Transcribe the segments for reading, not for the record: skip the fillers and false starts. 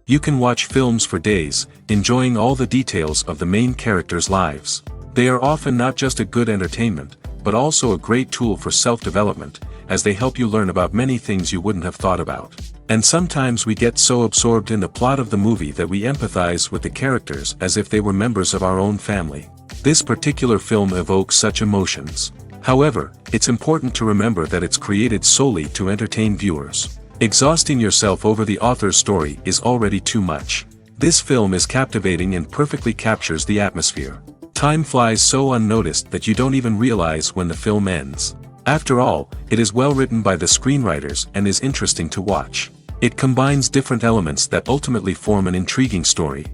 You can watch films for days, enjoying all the details of the main characters' lives. They are often not just a good entertainment, but also a great tool for self-development, as they help you learn about many things you wouldn't have thought about. And sometimes we get so absorbed in the plot of the movie that we empathize with the characters as if they were members of our own family. This particular film evokes such emotions. However, it's important to remember that it's created solely to entertain viewers. Exhausting yourself over the author's story is already too much. This film is captivating and perfectly captures the atmosphere. Time flies so unnoticed that you don't even realize when the film ends. After all, it is well written by the screenwriters and is interesting to watch. It combines different elements that ultimately form an intriguing story.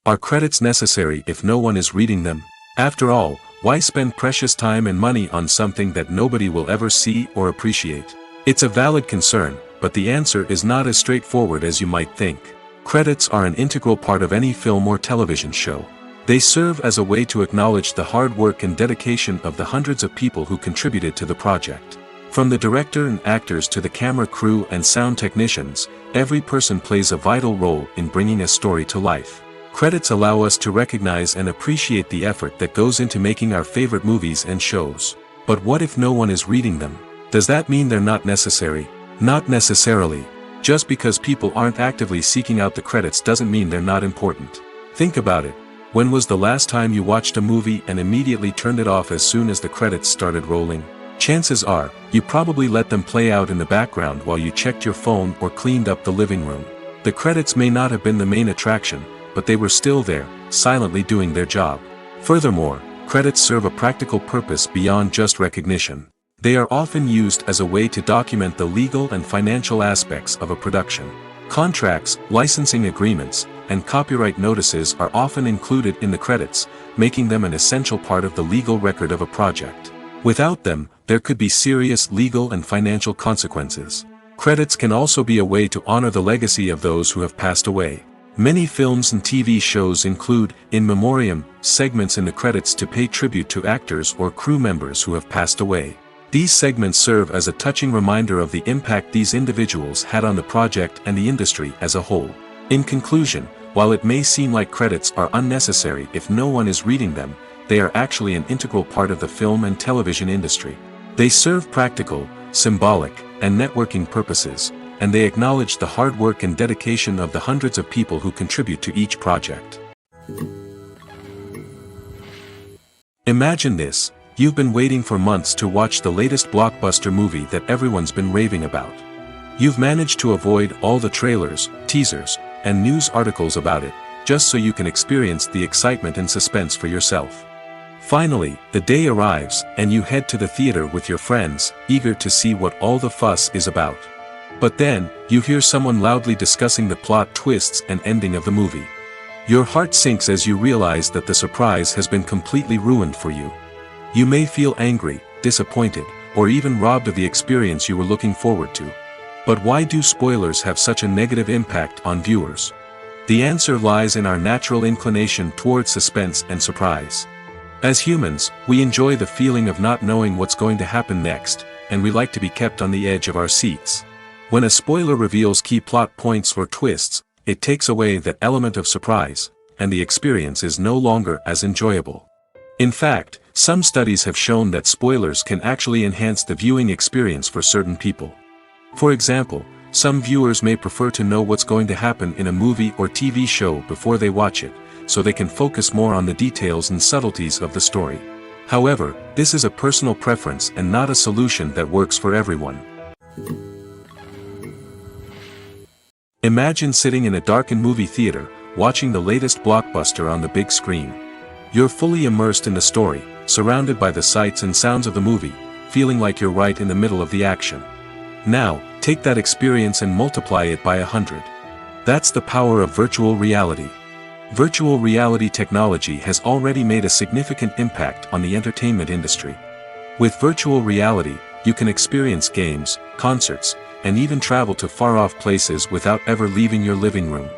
Are credits necessary if no one is reading them? After all, why spend precious time and money on something that nobody will ever see or appreciate? It's a valid concern, but the answer is not as straightforward as you might think. Credits are an integral part of any film or television show. They serve as a way to acknowledge the hard work and dedication of the hundreds of people who contributed to the project. From the director and actors to the camera crew and sound technicians, every person plays a vital role in bringing a story to life. Credits allow us to recognize and appreciate the effort that goes into making our favorite movies and shows. But what if no one is reading them? Does that mean they're not necessary? Not necessarily. Just because people aren't actively seeking out the credits doesn't mean they're not important. Think about it. When was the last time you watched a movie and immediately turned it off as soon as the credits started rolling? Chances are, you probably let them play out in the background while you checked your phone or cleaned up the living room. The credits may not have been the main attraction, but they were still there, silently doing their job. Furthermore, credits serve a practical purpose beyond just recognition. They are often used as a way to document the legal and financial aspects of a production. Contracts, licensing agreements, and copyright notices are often included in the credits, making them an essential part of the legal record of a project. Without them, there could be serious legal and financial consequences. Credits can also be a way to honor the legacy of those who have passed away. Many films and TV shows include, in memoriam, segments in the credits to pay tribute to actors or crew members who have passed away. These segments serve as a touching reminder of the impact these individuals had on the project and the industry as a whole. In conclusion, while it may seem like credits are unnecessary if no one is reading them, they are actually an integral part of the film and television industry. They serve practical, symbolic, and networking purposes, and they acknowledge the hard work and dedication of the hundreds of people who contribute to each project. Imagine this: you've been waiting for months to watch the latest blockbuster movie that everyone's been raving about. You've managed to avoid all the trailers, teasers, and news articles about it, just so you can experience the excitement and suspense for yourself. Finally, the day arrives, and you head to the theater with your friends, eager to see what all the fuss is about. But then, you hear someone loudly discussing the plot twists and ending of the movie. Your heart sinks as you realize that the surprise has been completely ruined for you. You may feel angry, disappointed, or even robbed of the experience you were looking forward to. But why do spoilers have such a negative impact on viewers? The answer lies in our natural inclination toward suspense and surprise. As humans, we enjoy the feeling of not knowing what's going to happen next, and we like to be kept on the edge of our seats. When a spoiler reveals key plot points or twists, it takes away that element of surprise, and the experience is no longer as enjoyable. In fact, some studies have shown that spoilers can actually enhance the viewing experience for certain people. For example, some viewers may prefer to know what's going to happen in a movie or TV show before they watch it, so they can focus more on the details and subtleties of the story. However, this is a personal preference and not a solution that works for everyone. Imagine sitting in a darkened movie theater, watching the latest blockbuster on the big screen. You're fully immersed in the story, surrounded by the sights and sounds of the movie, feeling like you're right in the middle of the action. Now, take that experience and multiply it by 100. That's the power of virtual reality. Virtual reality technology has already made a significant impact on the entertainment industry. With virtual reality, you can experience games, concerts, and even travel to far-off places without ever leaving your living room.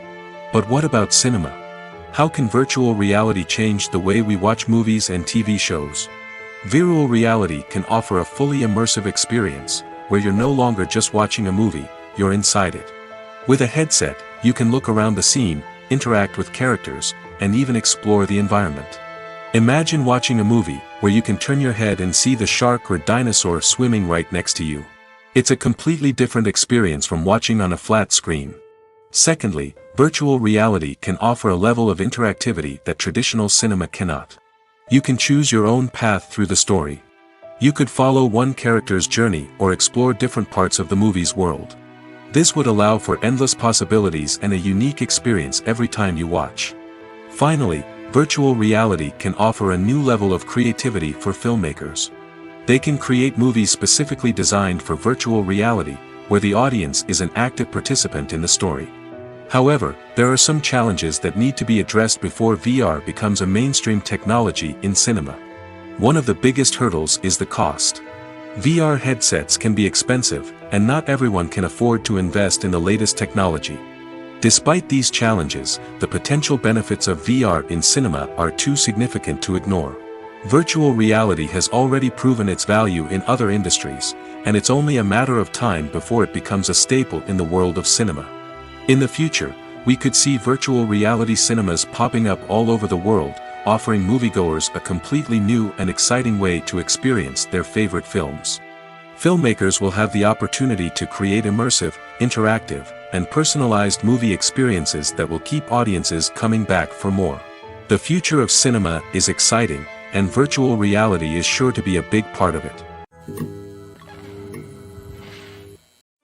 But what about cinema? How can virtual reality change the way we watch movies and TV shows? Virtual reality can offer a fully immersive experience, where you're no longer just watching a movie, you're inside it. With a headset, you can look around the scene, interact with characters, and even explore the environment. Imagine watching a movie where you can turn your head and see the shark or dinosaur swimming right next to you. It's a completely different experience from watching on a flat screen. Secondly, virtual reality can offer a level of interactivity that traditional cinema cannot. You can choose your own path through the story. You could follow one character's journey or explore different parts of the movie's world. This would allow for endless possibilities and a unique experience every time you watch. Finally, virtual reality can offer a new level of creativity for filmmakers. They can create movies specifically designed for virtual reality, where the audience is an active participant in the story. However, there are some challenges that need to be addressed before VR becomes a mainstream technology in cinema. One of the biggest hurdles is the cost. VR headsets can be expensive, and not everyone can afford to invest in the latest technology. Despite these challenges, the potential benefits of VR in cinema are too significant to ignore. Virtual reality has already proven its value in other industries, and it's only a matter of time before it becomes a staple in the world of cinema. In the future, we could see virtual reality cinemas popping up all over the world, offering moviegoers a completely new and exciting way to experience their favorite films. Filmmakers will have the opportunity to create immersive, interactive, and personalized movie experiences that will keep audiences coming back for more. The future of cinema is exciting, and virtual reality is sure to be a big part of it.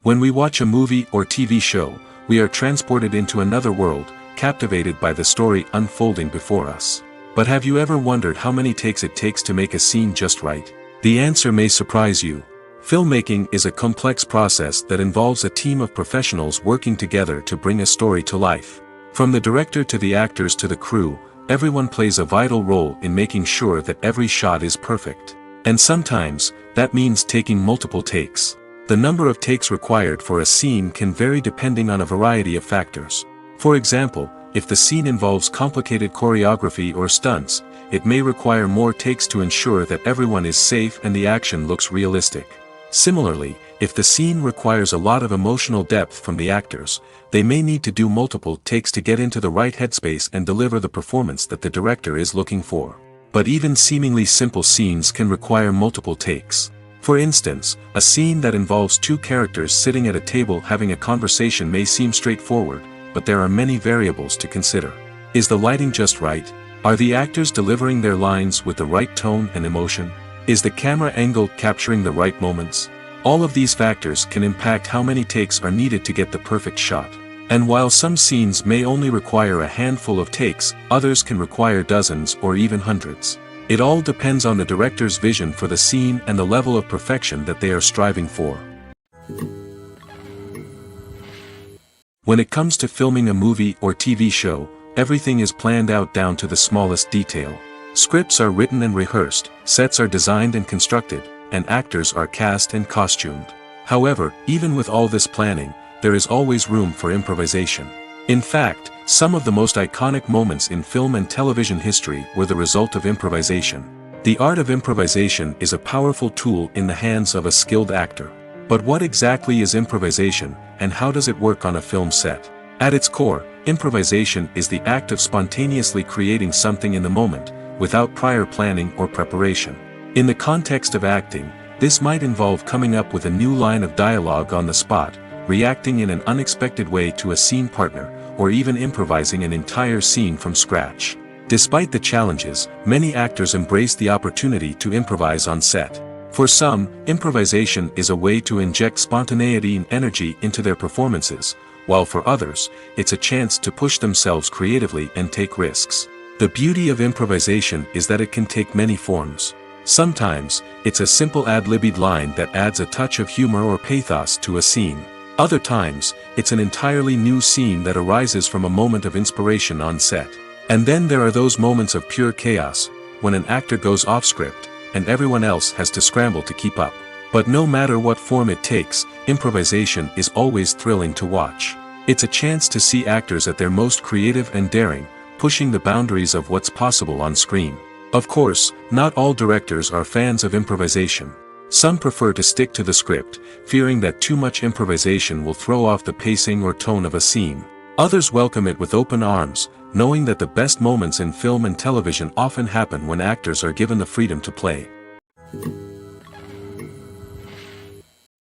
When we watch a movie or TV show, we are transported into another world, captivated by the story unfolding before us. But have you ever wondered how many takes it takes to make a scene just right? The answer may surprise you. Filmmaking is a complex process that involves a team of professionals working together to bring a story to life. From the director to the actors to the crew, everyone plays a vital role in making sure that every shot is perfect. And sometimes, that means taking multiple takes. The number of takes required for a scene can vary depending on a variety of factors. For example, if the scene involves complicated choreography or stunts, it may require more takes to ensure that everyone is safe and the action looks realistic. Similarly, if the scene requires a lot of emotional depth from the actors, they may need to do multiple takes to get into the right headspace and deliver the performance that the director is looking for. But even seemingly simple scenes can require multiple takes. For instance, a scene that involves two characters sitting at a table having a conversation may seem straightforward, but there are many variables to consider. Is the lighting just right? Are the actors delivering their lines with the right tone and emotion? Is the camera angle capturing the right moments? All of these factors can impact how many takes are needed to get the perfect shot. And while some scenes may only require a handful of takes, others can require dozens or even hundreds. It all depends on the director's vision for the scene and the level of perfection that they are striving for. When it comes to filming a movie or TV show, everything is planned out down to the smallest detail. Scripts are written and rehearsed, sets are designed and constructed, and actors are cast and costumed. However, even with all this planning, there is always room for improvisation. In fact, some of the most iconic moments in film and television history were the result of improvisation. The art of improvisation is a powerful tool in the hands of a skilled actor. But what exactly is improvisation, and how does it work on a film set? At its core, improvisation is the act of spontaneously creating something in the moment, without prior planning or preparation. In the context of acting, this might involve coming up with a new line of dialogue on the spot, reacting in an unexpected way to a scene partner, or even improvising an entire scene from scratch. Despite the challenges, many actors embrace the opportunity to improvise on set. For some, improvisation is a way to inject spontaneity and energy into their performances, while for others, it's a chance to push themselves creatively and take risks. The beauty of improvisation is that it can take many forms. Sometimes, it's a simple ad-libbed line that adds a touch of humor or pathos to a scene. Other times, it's an entirely new scene that arises from a moment of inspiration on set. And then there are those moments of pure chaos, when an actor goes off script, and everyone else has to scramble to keep up. But no matter what form it takes, improvisation is always thrilling to watch. It's a chance to see actors at their most creative and daring, pushing the boundaries of what's possible on screen. Of course, not all directors are fans of improvisation. Some prefer to stick to the script, fearing that too much improvisation will throw off the pacing or tone of a scene. Others welcome it with open arms, knowing that the best moments in film and television often happen when actors are given the freedom to play.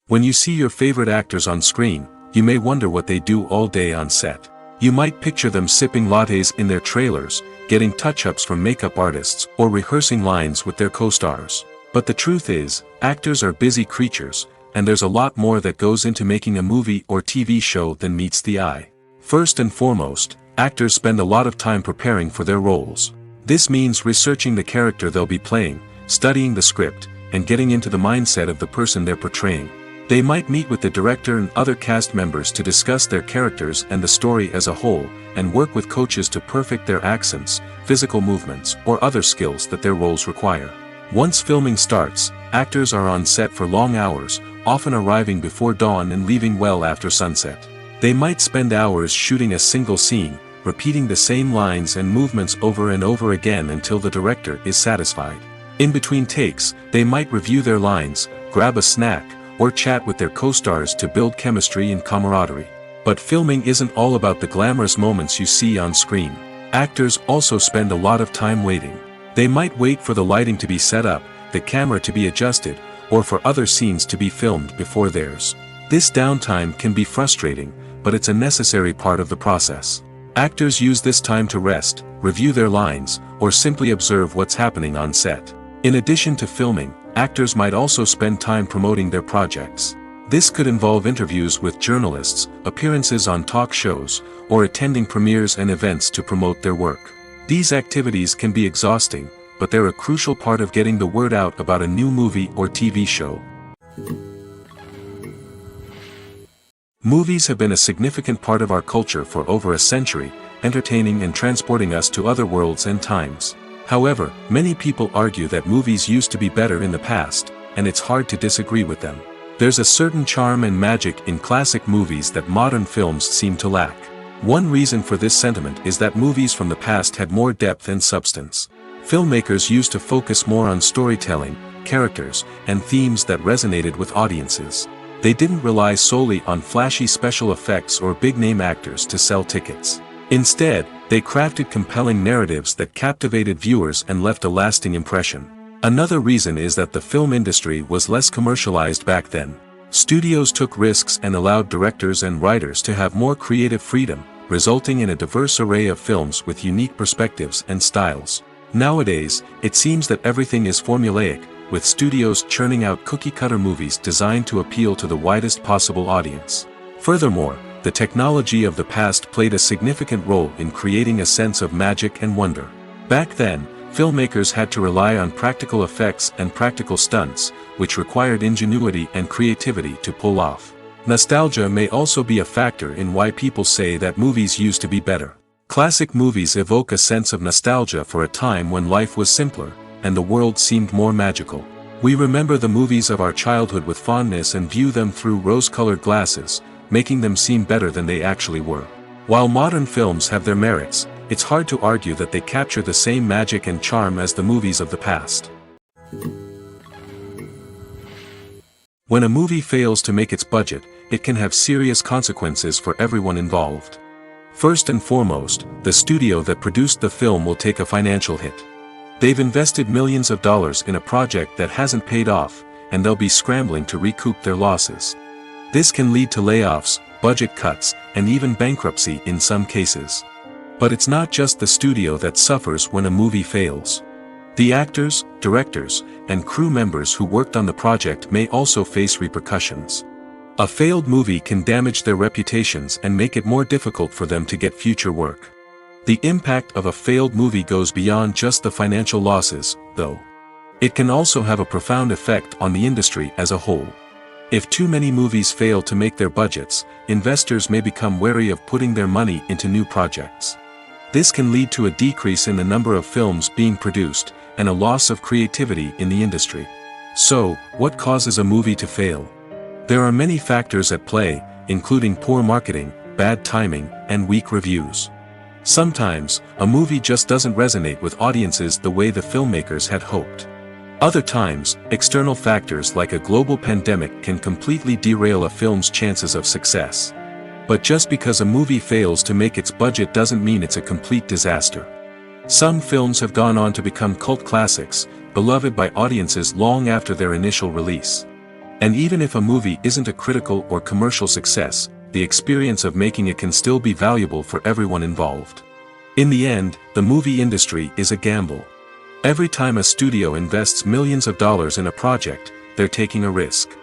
When you see your favorite actors on screen, you may wonder what they do all day on set. You might picture them sipping lattes in their trailers, getting touch-ups from makeup artists, or rehearsing lines with their co-stars. But the truth is, actors are busy creatures, and there's a lot more that goes into making a movie or TV show than meets the eye. First and foremost, actors spend a lot of time preparing for their roles. This means researching the character they'll be playing, studying the script, and getting into the mindset of the person they're portraying. They might meet with the director and other cast members to discuss their characters and the story as a whole, and work with coaches to perfect their accents, physical movements, or other skills that their roles require. Once filming starts, actors are on set for long hours, often arriving before dawn and leaving well after sunset. They might spend hours shooting a single scene, repeating the same lines and movements over and over again until the director is satisfied. In between takes, they might review their lines, grab a snack, or chat with their co-stars to build chemistry and camaraderie. But filming isn't all about the glamorous moments you see on screen. Actors also spend a lot of time waiting. They might wait for the lighting to be set up, the camera to be adjusted, or for other scenes to be filmed before theirs. This downtime can be frustrating, but it's a necessary part of the process. Actors use this time to rest, review their lines, or simply observe what's happening on set. In addition to filming, actors might also spend time promoting their projects. This could involve interviews with journalists, appearances on talk shows, or attending premieres and events to promote their work. These activities can be exhausting, but they're a crucial part of getting the word out about a new movie or TV show. Movies have been a significant part of our culture for over a century, entertaining and transporting us to other worlds and times. However, many people argue that movies used to be better in the past, and it's hard to disagree with them. There's a certain charm and magic in classic movies that modern films seem to lack. One reason for this sentiment is that movies from the past had more depth and substance. Filmmakers used to focus more on storytelling, characters, and themes that resonated with audiences. They didn't rely solely on flashy special effects or big-name actors to sell tickets. Instead, they crafted compelling narratives that captivated viewers and left a lasting impression. Another reason is that the film industry was less commercialized back then. Studios took risks and allowed directors and writers to have more creative freedom, resulting in a diverse array of films with unique perspectives and styles. Nowadays, it seems that everything is formulaic, with studios churning out cookie-cutter movies designed to appeal to the widest possible audience. Furthermore, the technology of the past played a significant role in creating a sense of magic and wonder. Back then, filmmakers had to rely on practical effects and practical stunts, which required ingenuity and creativity to pull off. Nostalgia may also be a factor in why people say that movies used to be better. Classic movies evoke a sense of nostalgia for a time when life was simpler, and the world seemed more magical. We remember the movies of our childhood with fondness and view them through rose-colored glasses, making them seem better than they actually were. While modern films have their merits, it's hard to argue that they capture the same magic and charm as the movies of the past. When a movie fails to make its budget, it can have serious consequences for everyone involved. First and foremost, the studio that produced the film will take a financial hit. They've invested millions of dollars in a project that hasn't paid off, and they'll be scrambling to recoup their losses. This can lead to layoffs, budget cuts, and even bankruptcy in some cases. But it's not just the studio that suffers when a movie fails. The actors, directors, and crew members who worked on the project may also face repercussions. A failed movie can damage their reputations and make it more difficult for them to get future work. The impact of a failed movie goes beyond just the financial losses, though. It can also have a profound effect on the industry as a whole. If too many movies fail to make their budgets, investors may become wary of putting their money into new projects. This can lead to a decrease in the number of films being produced, and a loss of creativity in the industry. So, what causes a movie to fail? There are many factors at play, including poor marketing, bad timing, and weak reviews. Sometimes, a movie just doesn't resonate with audiences the way the filmmakers had hoped. Other times, external factors like a global pandemic can completely derail a film's chances of success. But just because a movie fails to make its budget doesn't mean it's a complete disaster. Some films have gone on to become cult classics, beloved by audiences long after their initial release. And even if a movie isn't a critical or commercial success, the experience of making it can still be valuable for everyone involved. In the end, the movie industry is a gamble. Every time a studio invests millions of dollars in a project, they're taking a risk.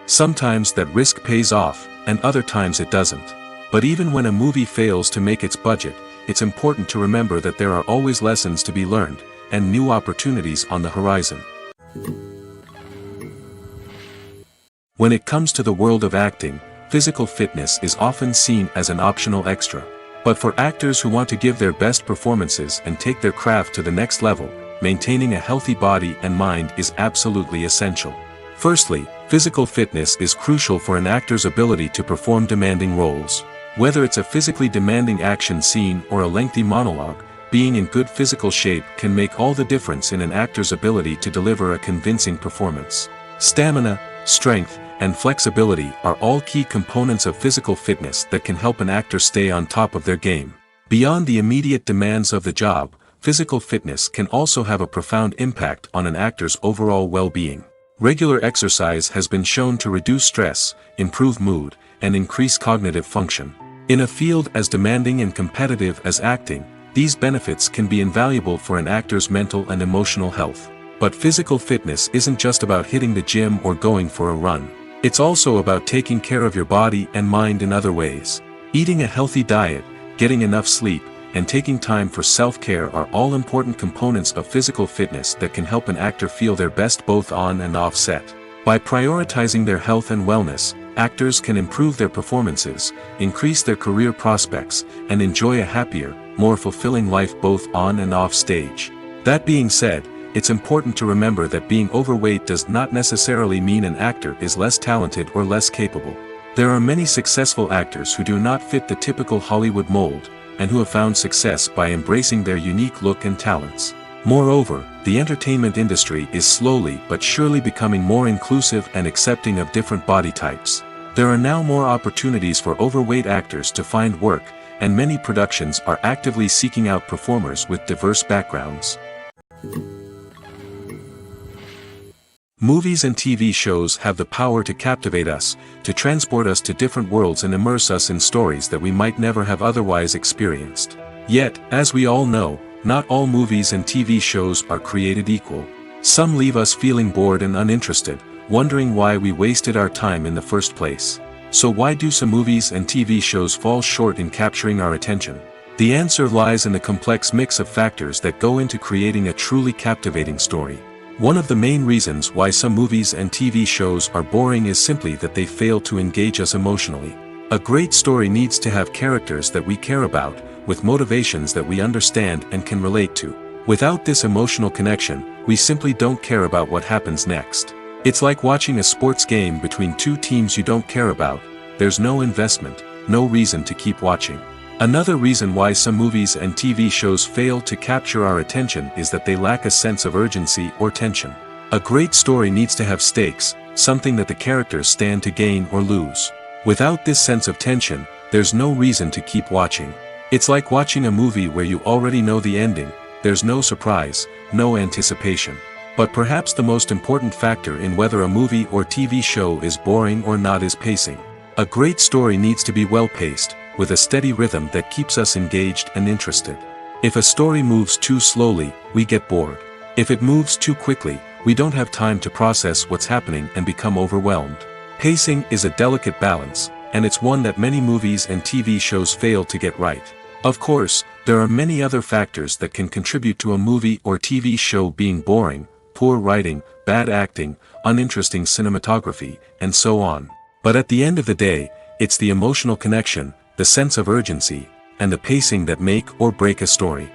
Sometimes that risk pays off, and other times it doesn't. But even when a movie fails to make its budget, it's important to remember that there are always lessons to be learned, and new opportunities on the horizon. When it comes to the world of acting, physical fitness is often seen as an optional extra. But for actors who want to give their best performances and take their craft to the next level, maintaining a healthy body and mind is absolutely essential. Firstly, physical fitness is crucial for an actor's ability to perform demanding roles. Whether it's a physically demanding action scene or a lengthy monologue, being in good physical shape can make all the difference in an actor's ability to deliver a convincing performance. Stamina, strength, and flexibility are all key components of physical fitness that can help an actor stay on top of their game. Beyond the immediate demands of the job, physical fitness can also have a profound impact on an actor's overall well-being. Regular exercise has been shown to reduce stress, improve mood, and increase cognitive function. In a field as demanding and competitive as acting, these benefits can be invaluable for an actor's mental and emotional health. But physical fitness isn't just about hitting the gym or going for a run. It's also about taking care of your body and mind in other ways. Eating a healthy diet, getting enough sleep, and taking time for self-care are all important components of physical fitness that can help an actor feel their best both on and off set. By prioritizing their health and wellness, actors can improve their performances, increase their career prospects, and enjoy a happier, more fulfilling life both on and off stage. That being said, it's important to remember that being overweight does not necessarily mean an actor is less talented or less capable. There are many successful actors who do not fit the typical Hollywood mold, and who have found success by embracing their unique look and talents. Moreover, the entertainment industry is slowly but surely becoming more inclusive and accepting of different body types. There are now more opportunities for overweight actors to find work, and many productions are actively seeking out performers with diverse backgrounds. Movies and TV shows have the power to captivate us, to transport us to different worlds and immerse us in stories that we might never have otherwise experienced. Yet, as we all know, not all movies and TV shows are created equal. Some leave us feeling bored and uninterested, wondering why we wasted our time in the first place. So why do some movies and TV shows fall short in capturing our attention? The answer lies in the complex mix of factors that go into creating a truly captivating story. One of the main reasons why some movies and TV shows are boring is simply that they fail to engage us emotionally. A great story needs to have characters that we care about, with motivations that we understand and can relate to. Without this emotional connection, we simply don't care about what happens next. It's like watching a sports game between two teams you don't care about. There's no investment, no reason to keep watching. Another reason why some movies and TV shows fail to capture our attention is that they lack a sense of urgency or tension. A great story needs to have stakes, something that the characters stand to gain or lose. Without this sense of tension, there's no reason to keep watching. It's like watching a movie where you already know the ending, there's no surprise, no anticipation. But perhaps the most important factor in whether a movie or TV show is boring or not is pacing. A great story needs to be well-paced, with a steady rhythm that keeps us engaged and interested. If a story moves too slowly, we get bored. If it moves too quickly, we don't have time to process what's happening and become overwhelmed. Pacing is a delicate balance, and it's one that many movies and TV shows fail to get right. Of course, there are many other factors that can contribute to a movie or TV show being boring: poor writing, bad acting, uninteresting cinematography, and so on. But at the end of the day, it's the emotional connection, the sense of urgency, and the pacing that make or break a story.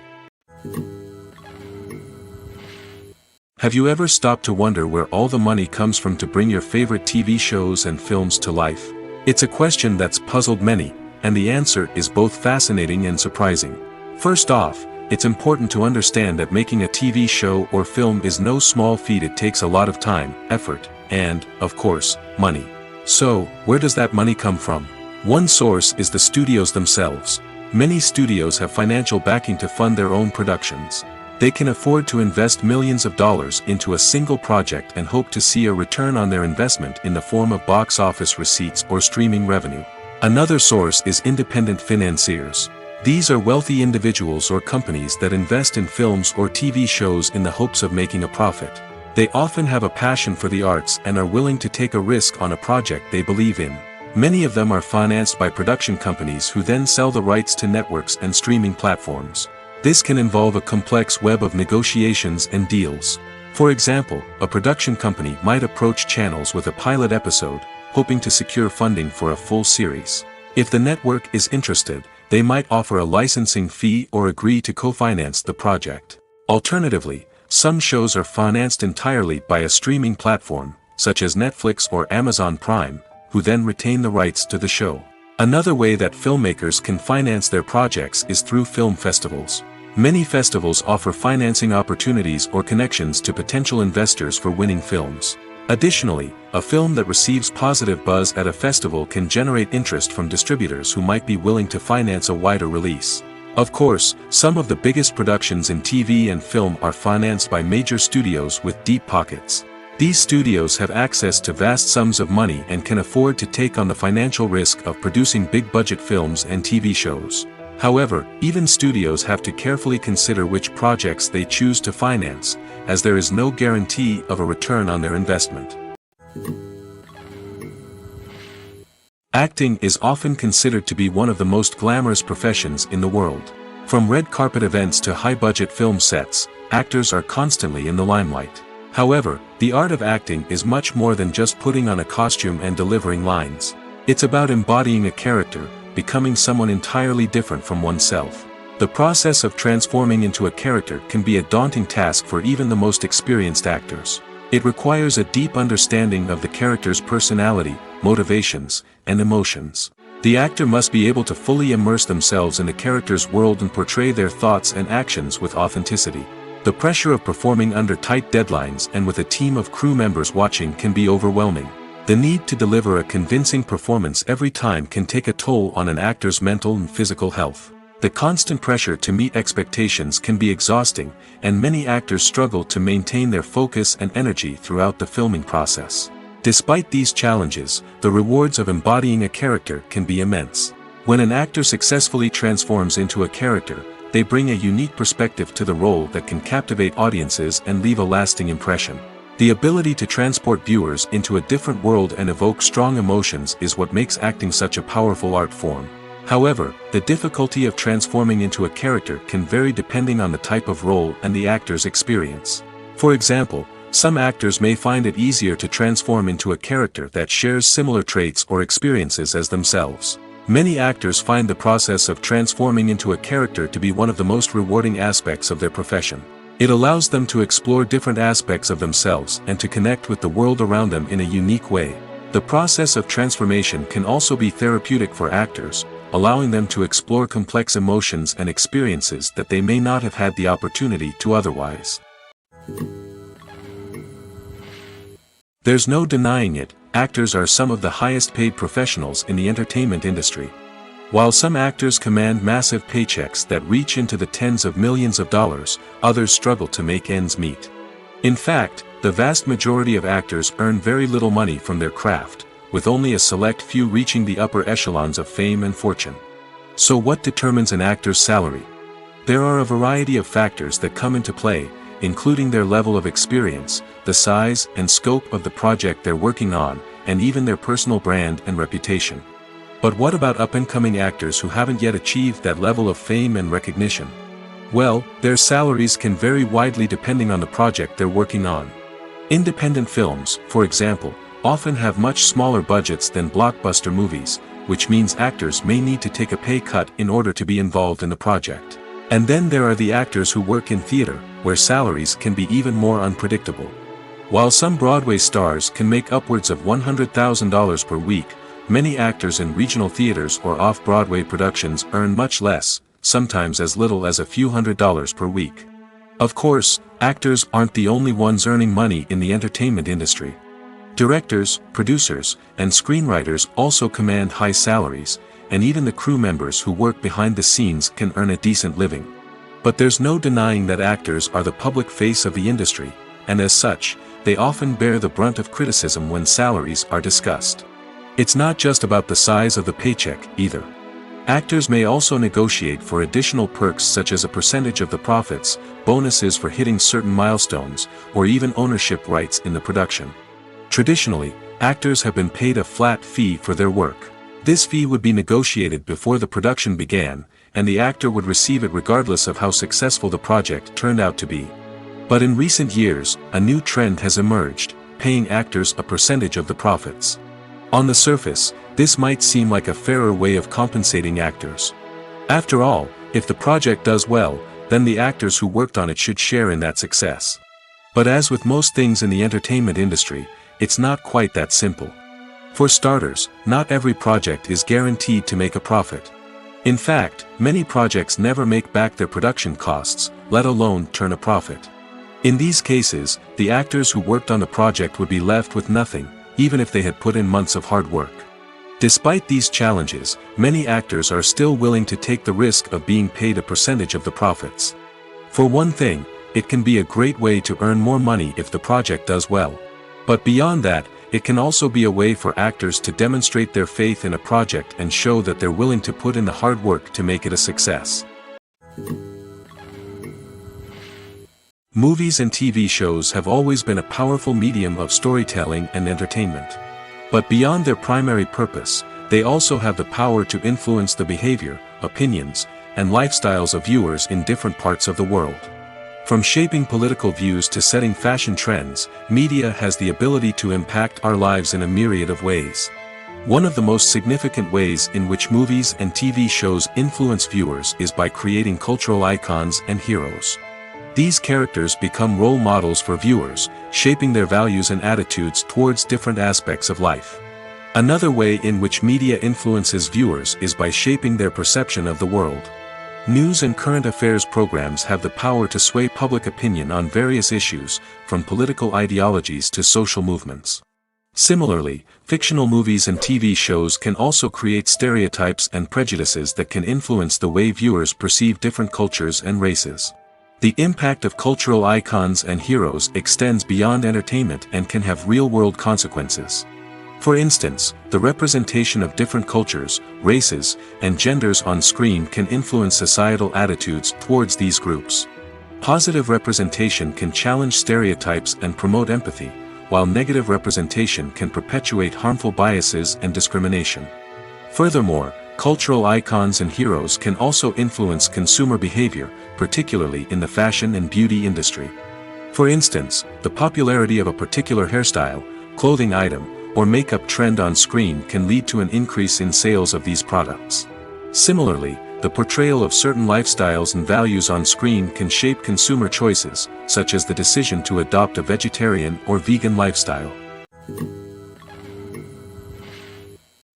Have you ever stopped to wonder where all the money comes from to bring your favorite TV shows and films to life? It's a question that's puzzled many, and the answer is both fascinating and surprising. First off, it's important to understand that making a TV show or film is no small feat. It takes a lot of time, effort, and, of course, money. So, where does that money come from? One source is the studios themselves. Many studios have financial backing to fund their own productions. They can afford to invest millions of dollars into a single project and hope to see a return on their investment in the form of box office receipts or streaming revenue. Another source is independent financiers. These are wealthy individuals or companies that invest in films or TV shows in the hopes of making a profit. They often have a passion for the arts and are willing to take a risk on a project they believe in. Many of them are financed by production companies who then sell the rights to networks and streaming platforms. This can involve a complex web of negotiations and deals. For example, a production company might approach channels with a pilot episode, hoping to secure funding for a full series. If the network is interested, they might offer a licensing fee or agree to co-finance the project. Alternatively, some shows are financed entirely by a streaming platform, such as Netflix or Amazon Prime, who then retain the rights to the show. Another way that filmmakers can finance their projects is through film festivals. Many festivals offer financing opportunities or connections to potential investors for winning films. Additionally, a film that receives positive buzz at a festival can generate interest from distributors who might be willing to finance a wider release. Of course, some of the biggest productions in TV and film are financed by major studios with deep pockets. These studios have access to vast sums of money and can afford to take on the financial risk of producing big-budget films and TV shows. However, even studios have to carefully consider which projects they choose to finance, as there is no guarantee of a return on their investment. Acting is often considered to be one of the most glamorous professions in the world. From red carpet events to high-budget film sets, actors are constantly in the limelight. However, the art of acting is much more than just putting on a costume and delivering lines. It's about embodying a character, becoming someone entirely different from oneself. The process of transforming into a character can be a daunting task for even the most experienced actors. It requires a deep understanding of the character's personality, motivations, and emotions. The actor must be able to fully immerse themselves in the character's world and portray their thoughts and actions with authenticity. The pressure of performing under tight deadlines and with a team of crew members watching can be overwhelming. The need to deliver a convincing performance every time can take a toll on an actor's mental and physical health. The constant pressure to meet expectations can be exhausting, and many actors struggle to maintain their focus and energy throughout the filming process. Despite these challenges, the rewards of embodying a character can be immense. When an actor successfully transforms into a character, they bring a unique perspective to the role that can captivate audiences and leave a lasting impression. The ability to transport viewers into a different world and evoke strong emotions is what makes acting such a powerful art form. However, the difficulty of transforming into a character can vary depending on the type of role and the actor's experience. For example, some actors may find it easier to transform into a character that shares similar traits or experiences as themselves. Many actors find the process of transforming into a character to be one of the most rewarding aspects of their profession. It allows them to explore different aspects of themselves and to connect with the world around them in a unique way. The process of transformation can also be therapeutic for actors, allowing them to explore complex emotions and experiences that they may not have had the opportunity to otherwise. There's no denying it, actors are some of the highest paid professionals in the entertainment industry. While some actors command massive paychecks that reach into the tens of millions of dollars, others struggle to make ends meet. In fact, the vast majority of actors earn very little money from their craft, with only a select few reaching the upper echelons of fame and fortune. So what determines an actor's salary? There are a variety of factors that come into play, including their level of experience, the size and scope of the project they're working on, and even their personal brand and reputation. But what about up-and-coming actors who haven't yet achieved that level of fame and recognition? Well, their salaries can vary widely depending on the project they're working on. Independent films, for example, often have much smaller budgets than blockbuster movies, which means actors may need to take a pay cut in order to be involved in the project. And then there are the actors who work in theater, where salaries can be even more unpredictable. While some Broadway stars can make upwards of $100,000 per week, many actors in regional theaters or off-Broadway productions earn much less, sometimes as little as a few $100s per week. Of course, actors aren't the only ones earning money in the entertainment industry. Directors, producers, and screenwriters also command high salaries, and even the crew members who work behind the scenes can earn a decent living. But there's no denying that actors are the public face of the industry, and as such, they often bear the brunt of criticism when salaries are discussed. It's not just about the size of the paycheck, either. Actors may also negotiate for additional perks such as a percentage of the profits, bonuses for hitting certain milestones, or even ownership rights in the production. Traditionally, actors have been paid a flat fee for their work. This fee would be negotiated before the production began, and the actor would receive it regardless of how successful the project turned out to be. But in recent years, a new trend has emerged, paying actors a percentage of the profits. On the surface, this might seem like a fairer way of compensating actors. After all, if the project does well, then the actors who worked on it should share in that success. But as with most things in the entertainment industry, it's not quite that simple. For starters, not every project is guaranteed to make a profit. In fact, many projects never make back their production costs, let alone turn a profit. In these cases, the actors who worked on the project would be left with nothing, even if they had put in months of hard work. Despite these challenges, many actors are still willing to take the risk of being paid a percentage of the profits. For one thing, it can be a great way to earn more money if the project does well. But beyond that, it can also be a way for actors to demonstrate their faith in a project and show that they're willing to put in the hard work to make it a success. Movies and TV shows have always been a powerful medium of storytelling and entertainment. But beyond their primary purpose, they also have the power to influence the behavior, opinions, and lifestyles of viewers in different parts of the world. From shaping political views to setting fashion trends, media has the ability to impact our lives in a myriad of ways. One of the most significant ways in which movies and TV shows influence viewers is by creating cultural icons and heroes. These characters become role models for viewers, shaping their values and attitudes towards different aspects of life. Another way in which media influences viewers is by shaping their perception of the world. News and current affairs programs have the power to sway public opinion on various issues, from political ideologies to social movements. Similarly, fictional movies and TV shows can also create stereotypes and prejudices that can influence the way viewers perceive different cultures and races. The impact of cultural icons and heroes extends beyond entertainment and can have real-world consequences. For instance, the representation of different cultures, races, and genders on screen can influence societal attitudes towards these groups. Positive representation can challenge stereotypes and promote empathy, while negative representation can perpetuate harmful biases and discrimination. Furthermore, cultural icons and heroes can also influence consumer behavior, particularly in the fashion and beauty industry. For instance, the popularity of a particular hairstyle, clothing item, or makeup trend on screen can lead to an increase in sales of these products. Similarly, the portrayal of certain lifestyles and values on screen can shape consumer choices, such as the decision to adopt a vegetarian or vegan lifestyle.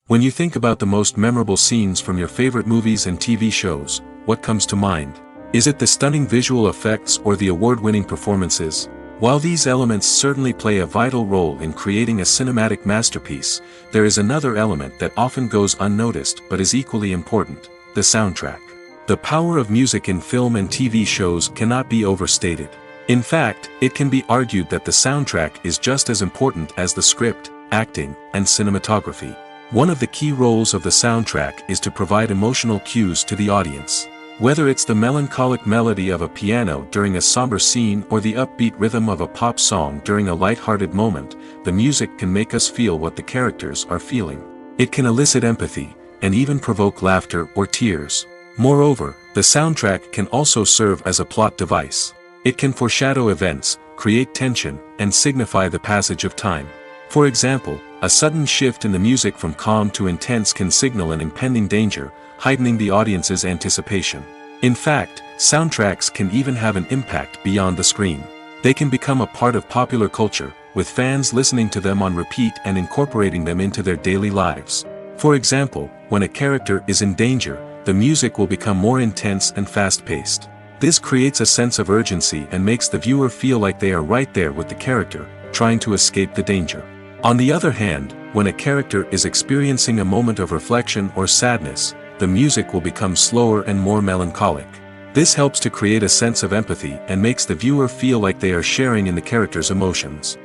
When you think about the most memorable scenes from your favorite movies and TV shows, what comes to mind? Is it the stunning visual effects or the award-winning performances? While these elements certainly play a vital role in creating a cinematic masterpiece, there is another element that often goes unnoticed but is equally important: the soundtrack. The power of music in film and TV shows cannot be overstated. In fact, it can be argued that the soundtrack is just as important as the script, acting, and cinematography. One of the key roles of the soundtrack is to provide emotional cues to the audience. Whether it's the melancholic melody of a piano during a somber scene or the upbeat rhythm of a pop song during a light-hearted moment, the music can make us feel what the characters are feeling. It can elicit empathy, and even provoke laughter or tears. Moreover, the soundtrack can also serve as a plot device. It can foreshadow events, create tension, and signify the passage of time. For example, a sudden shift in the music from calm to intense can signal an impending danger, heightening the audience's anticipation. In fact, soundtracks can even have an impact beyond the screen. They can become a part of popular culture, with fans listening to them on repeat and incorporating them into their daily lives. For example, when a character is in danger, the music will become more intense and fast-paced. This creates a sense of urgency and makes the viewer feel like they are right there with the character, trying to escape the danger. On the other hand, when a character is experiencing a moment of reflection or sadness, the music will become slower and more melancholic. This helps to create a sense of empathy and makes the viewer feel like they are sharing in the character's emotions.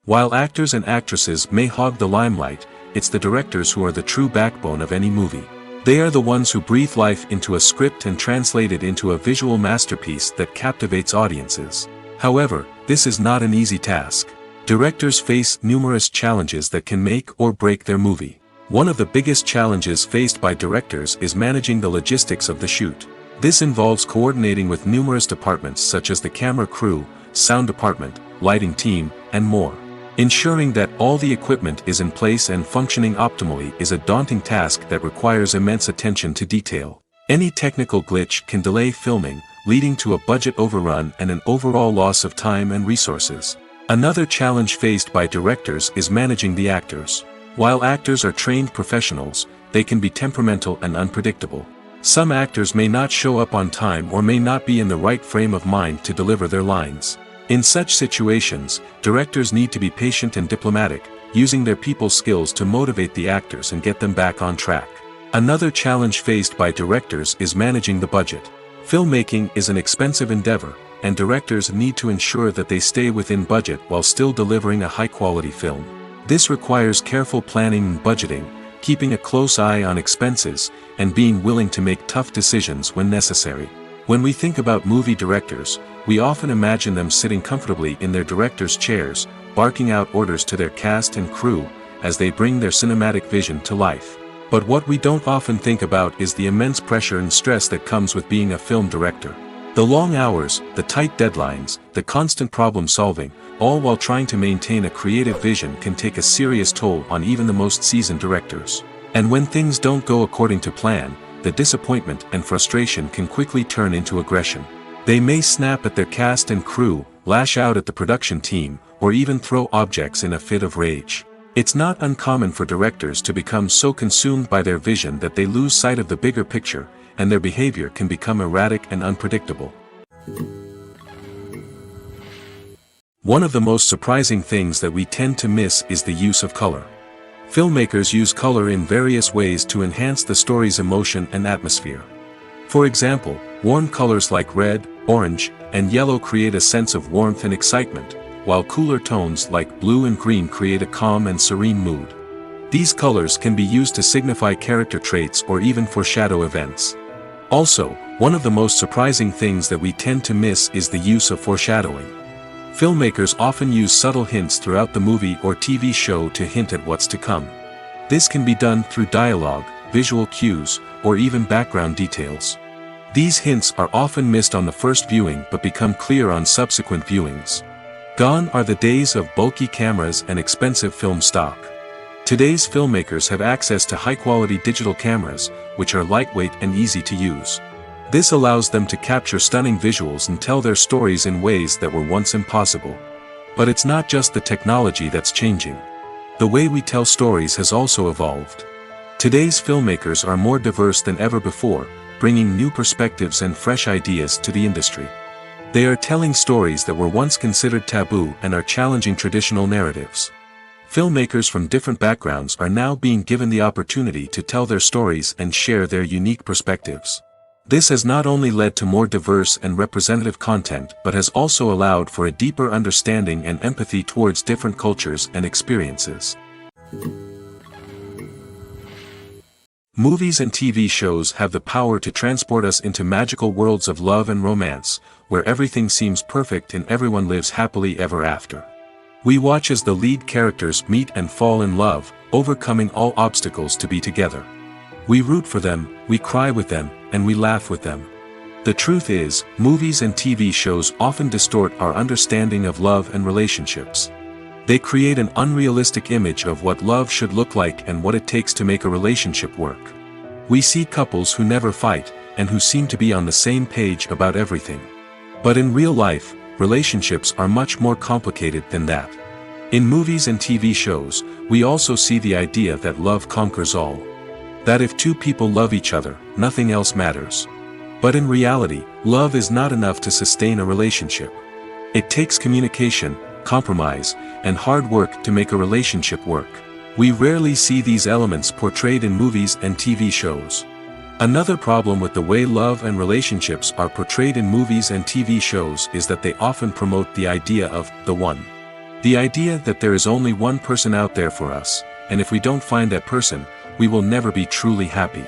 While actors and actresses may hog the limelight, it's the directors who are the true backbone of any movie. They are the ones who breathe life into a script and translate it into a visual masterpiece that captivates audiences. However, this is not an easy task. Directors face numerous challenges that can make or break their movie. One of the biggest challenges faced by directors is managing the logistics of the shoot. This involves coordinating with numerous departments such as the camera crew, sound department, lighting team, and more. Ensuring that all the equipment is in place and functioning optimally is a daunting task that requires immense attention to detail. Any technical glitch can delay filming, leading to a budget overrun and an overall loss of time and resources. Another challenge faced by directors is managing the actors. While actors are trained professionals, they can be temperamental and unpredictable. Some actors may not show up on time or may not be in the right frame of mind to deliver their lines. In such situations, directors need to be patient and diplomatic, using their people skills to motivate the actors and get them back on track. Another challenge faced by directors is managing the budget. Filmmaking is an expensive endeavor, and directors need to ensure that they stay within budget while still delivering a high-quality film. This requires careful planning and budgeting, keeping a close eye on expenses, and being willing to make tough decisions when necessary. When we think about movie directors, we often imagine them sitting comfortably in their director's chairs, barking out orders to their cast and crew, as they bring their cinematic vision to life. But what we don't often think about is the immense pressure and stress that comes with being a film director. The long hours, the tight deadlines, the constant problem solving, all while trying to maintain a creative vision can take a serious toll on even the most seasoned directors. And when things don't go according to plan, the disappointment and frustration can quickly turn into aggression. They may snap at their cast and crew, lash out at the production team, or even throw objects in a fit of rage. It's not uncommon for directors to become so consumed by their vision that they lose sight of the bigger picture, and their behavior can become erratic and unpredictable. One of the most surprising things that we tend to miss is the use of color. Filmmakers use color in various ways to enhance the story's emotion and atmosphere. For example, warm colors like red, orange, and yellow create a sense of warmth and excitement, while cooler tones like blue and green create a calm and serene mood. These colors can be used to signify character traits or even foreshadow events. Also, one of the most surprising things that we tend to miss is the use of foreshadowing. Filmmakers often use subtle hints throughout the movie or TV show to hint at what's to come. This can be done through dialogue, visual cues, or even background details. These hints are often missed on the first viewing but become clear on subsequent viewings. Gone are the days of bulky cameras and expensive film stock. Today's filmmakers have access to high-quality digital cameras, which are lightweight and easy to use. This allows them to capture stunning visuals and tell their stories in ways that were once impossible. But it's not just the technology that's changing. The way we tell stories has also evolved. Today's filmmakers are more diverse than ever before, bringing new perspectives and fresh ideas to the industry. They are telling stories that were once considered taboo and are challenging traditional narratives. Filmmakers from different backgrounds are now being given the opportunity to tell their stories and share their unique perspectives. This has not only led to more diverse and representative content but has also allowed for a deeper understanding and empathy towards different cultures and experiences. Movies and TV shows have the power to transport us into magical worlds of love and romance, where everything seems perfect and everyone lives happily ever after. We watch as the lead characters meet and fall in love, overcoming all obstacles to be together. We root for them, we cry with them, and we laugh with them. The truth is, movies and TV shows often distort our understanding of love and relationships. They create an unrealistic image of what love should look like and what it takes to make a relationship work. We see couples who never fight, and who seem to be on the same page about everything. But in real life, relationships are much more complicated than that. In movies and TV shows, We also see the idea that love conquers all. That if two people love each other, nothing else matters. But in reality, love is not enough to sustain a relationship. It takes communication, compromise, and hard work to make a relationship work. We rarely see these elements portrayed in movies and TV shows. Another problem with the way love and relationships are portrayed in movies and TV shows is that they often promote the idea of the one. The idea that there is only one person out there for us, and if we don't find that person, we will never be truly happy.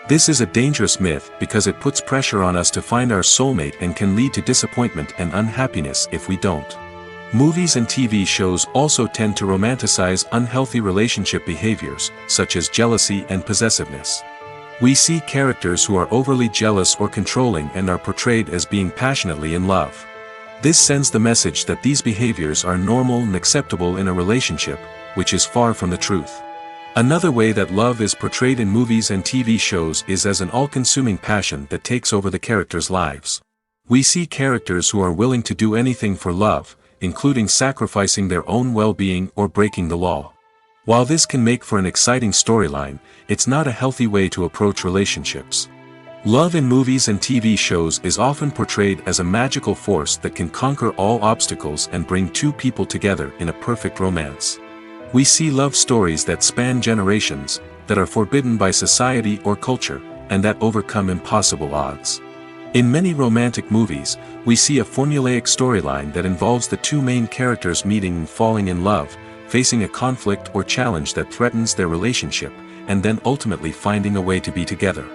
This is a dangerous myth because it puts pressure on us to find our soulmate and can lead to disappointment and unhappiness if we don't. Movies and TV shows also tend to romanticize unhealthy relationship behaviors, such as jealousy and possessiveness. We see characters who are overly jealous or controlling and are portrayed as being passionately in love. This sends the message that these behaviors are normal and acceptable in a relationship, which is far from the truth. Another way that love is portrayed in movies and TV shows is as an all-consuming passion that takes over the characters' lives. We see characters who are willing to do anything for love, including sacrificing their own well-being or breaking the law. While this can make for an exciting storyline, it's not a healthy way to approach relationships. Love in movies and TV shows is often portrayed as a magical force that can conquer all obstacles and bring two people together in a perfect romance. We see love stories that span generations, that are forbidden by society or culture, and that overcome impossible odds. In many romantic movies, we see a formulaic storyline that involves the two main characters meeting and falling in love, facing a conflict or challenge that threatens their relationship, and then ultimately finding a way to be together.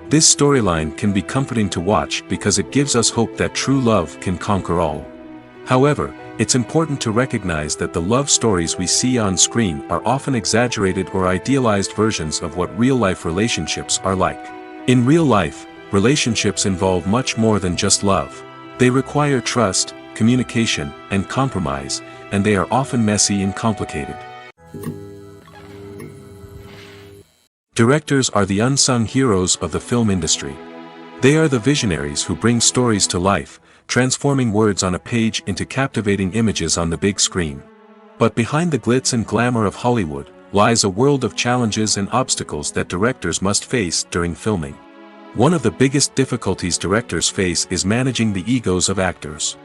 This storyline can be comforting to watch because it gives us hope that true love can conquer all. However, it's important to recognize that the love stories we see on screen are often exaggerated or idealized versions of what real-life relationships are like. In real life, relationships involve much more than just love. They require trust, communication, and compromise, and they are often messy and complicated. Directors are the unsung heroes of the film industry. They are the visionaries who bring stories to life, transforming words on a page into captivating images on the big screen. But behind the glitz and glamour of Hollywood, lies a world of challenges and obstacles that directors must face during filming. One of the biggest difficulties directors face is managing the egos of actors.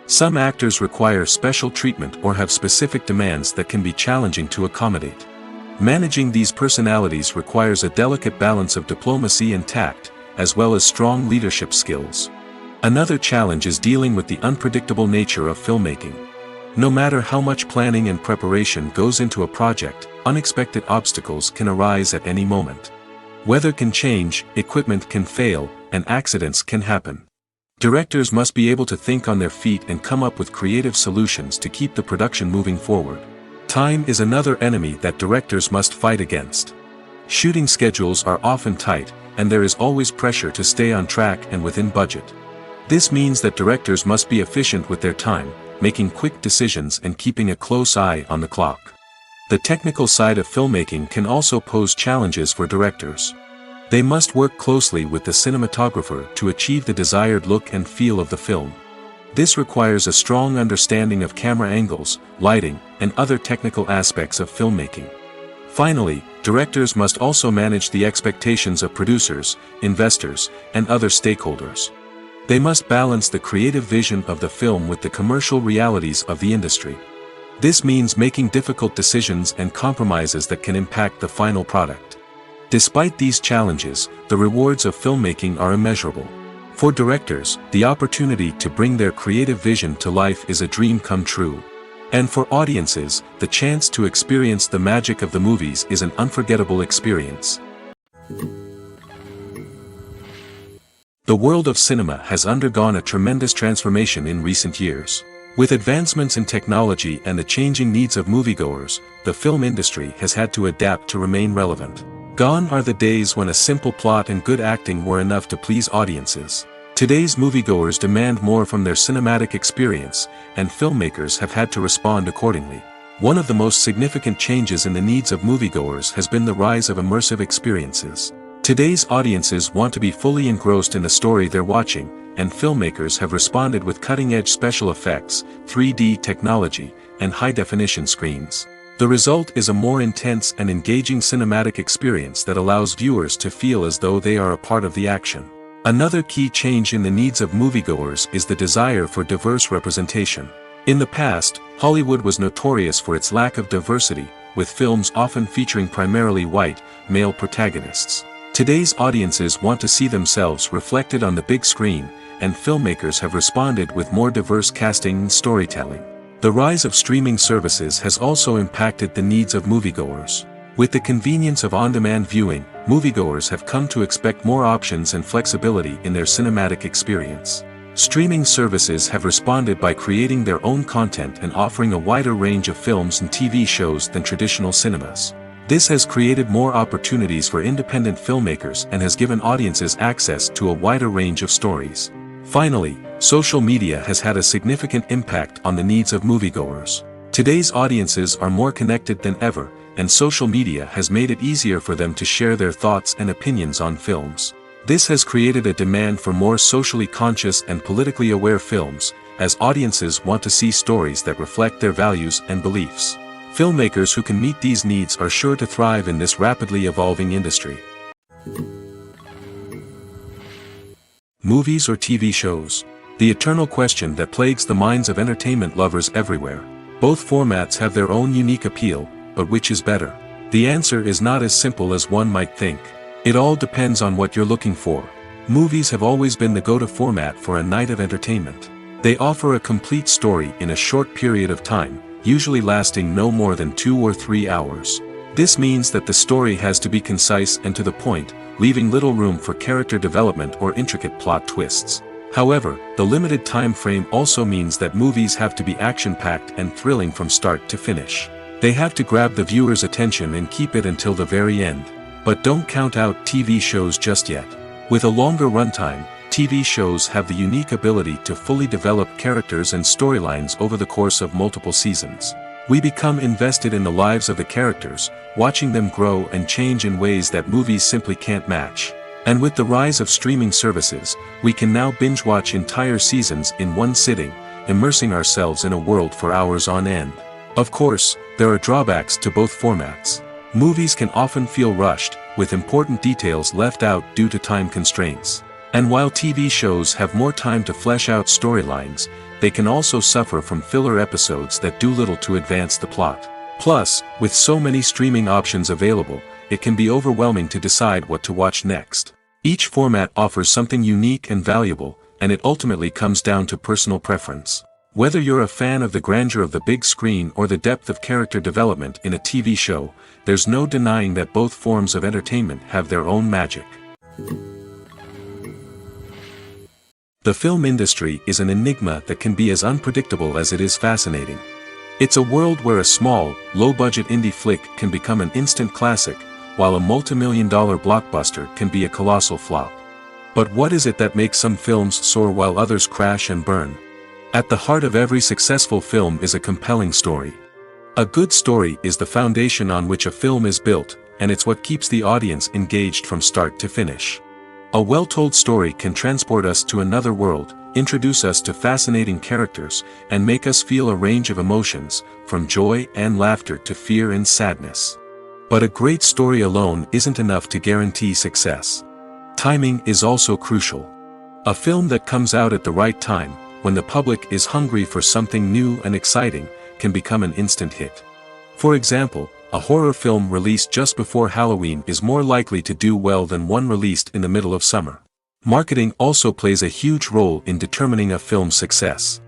Some actors require special treatment or have specific demands that can be challenging to accommodate. Managing these personalities requires a delicate balance of diplomacy and tact, as well as strong leadership skills. Another challenge is dealing with the unpredictable nature of filmmaking. No matter how much planning and preparation goes into a project, unexpected obstacles can arise at any moment. Weather can change, equipment can fail, and accidents can happen. Directors must be able to think on their feet and come up with creative solutions to keep the production moving forward. Time is another enemy that directors must fight against. Shooting schedules are often tight, and there is always pressure to stay on track and within budget. This means that directors must be efficient with their time, making quick decisions and keeping a close eye on the clock. The technical side of filmmaking can also pose challenges for directors. They must work closely with the cinematographer to achieve the desired look and feel of the film. This requires a strong understanding of camera angles, lighting, and other technical aspects of filmmaking. Finally, directors must also manage the expectations of producers, investors, and other stakeholders. They must balance the creative vision of the film with the commercial realities of the industry. This means making difficult decisions and compromises that can impact the final product. Despite these challenges, the rewards of filmmaking are immeasurable. For directors, the opportunity to bring their creative vision to life is a dream come true. And for audiences, the chance to experience the magic of the movies is an unforgettable experience. The world of cinema has undergone a tremendous transformation in recent years. With advancements in technology and the changing needs of moviegoers, the film industry has had to adapt to remain relevant. Gone are the days when a simple plot and good acting were enough to please audiences. Today's moviegoers demand more from their cinematic experience, and filmmakers have had to respond accordingly. One of the most significant changes in the needs of moviegoers has been the rise of immersive experiences. Today's audiences want to be fully engrossed in the story they're watching, and filmmakers have responded with cutting-edge special effects, 3D technology, and high-definition screens. The result is a more intense and engaging cinematic experience that allows viewers to feel as though they are a part of the action. Another key change in the needs of moviegoers is the desire for diverse representation. In the past, Hollywood was notorious for its lack of diversity, with films often featuring primarily white, male protagonists. Today's audiences want to see themselves reflected on the big screen, and filmmakers have responded with more diverse casting and storytelling. The rise of streaming services has also impacted the needs of moviegoers. With the convenience of on-demand viewing, moviegoers have come to expect more options and flexibility in their cinematic experience. Streaming services have responded by creating their own content and offering a wider range of films and TV shows than traditional cinemas. This has created more opportunities for independent filmmakers and has given audiences access to a wider range of stories. Finally, social media has had a significant impact on the needs of moviegoers. Today's audiences are more connected than ever, and social media has made it easier for them to share their thoughts and opinions on films. This has created a demand for more socially conscious and politically aware films, as audiences want to see stories that reflect their values and beliefs. Filmmakers who can meet these needs are sure to thrive in this rapidly evolving industry. Movies or TV shows? The eternal question that plagues the minds of entertainment lovers everywhere. Both formats have their own unique appeal, but which is better? The answer is not as simple as one might think. It all depends on what you're looking for. Movies have always been the go-to format for a night of entertainment. They offer a complete story in a short period of time, usually lasting no more than 2 or 3 hours. This means that the story has to be concise and to the point, leaving little room for character development or intricate plot twists. However, the limited time frame also means that movies have to be action-packed and thrilling from start to finish. They have to grab the viewer's attention and keep it until the very end. But don't count out TV shows just yet. With a longer runtime, TV shows have the unique ability to fully develop characters and storylines over the course of multiple seasons. We become invested in the lives of the characters, watching them grow and change in ways that movies simply can't match. And with the rise of streaming services, we can now binge-watch entire seasons in one sitting, immersing ourselves in a world for hours on end. Of course, there are drawbacks to both formats. Movies can often feel rushed, with important details left out due to time constraints. And while TV shows have more time to flesh out storylines, they can also suffer from filler episodes that do little to advance the plot. Plus, with so many streaming options available, it can be overwhelming to decide what to watch next. Each format offers something unique and valuable, and it ultimately comes down to personal preference. Whether you're a fan of the grandeur of the big screen or the depth of character development in a TV show, there's no denying that both forms of entertainment have their own magic. The film industry is an enigma that can be as unpredictable as it is fascinating. It's a world where a small, low-budget indie flick can become an instant classic, while a multi-million-dollar blockbuster can be a colossal flop. But what is it that makes some films soar while others crash and burn? At the heart of every successful film is a compelling story. A good story is the foundation on which a film is built, and it's what keeps the audience engaged from start to finish. A well-told story can transport us to another world, introduce us to fascinating characters, and make us feel a range of emotions, from joy and laughter to fear and sadness. But a great story alone isn't enough to guarantee success. Timing is also crucial. A film that comes out at the right time, when the public is hungry for something new and exciting, can become an instant hit. For example, a horror film released just before Halloween is more likely to do well than one released in the middle of summer. Marketing also plays a huge role in determining a film's success.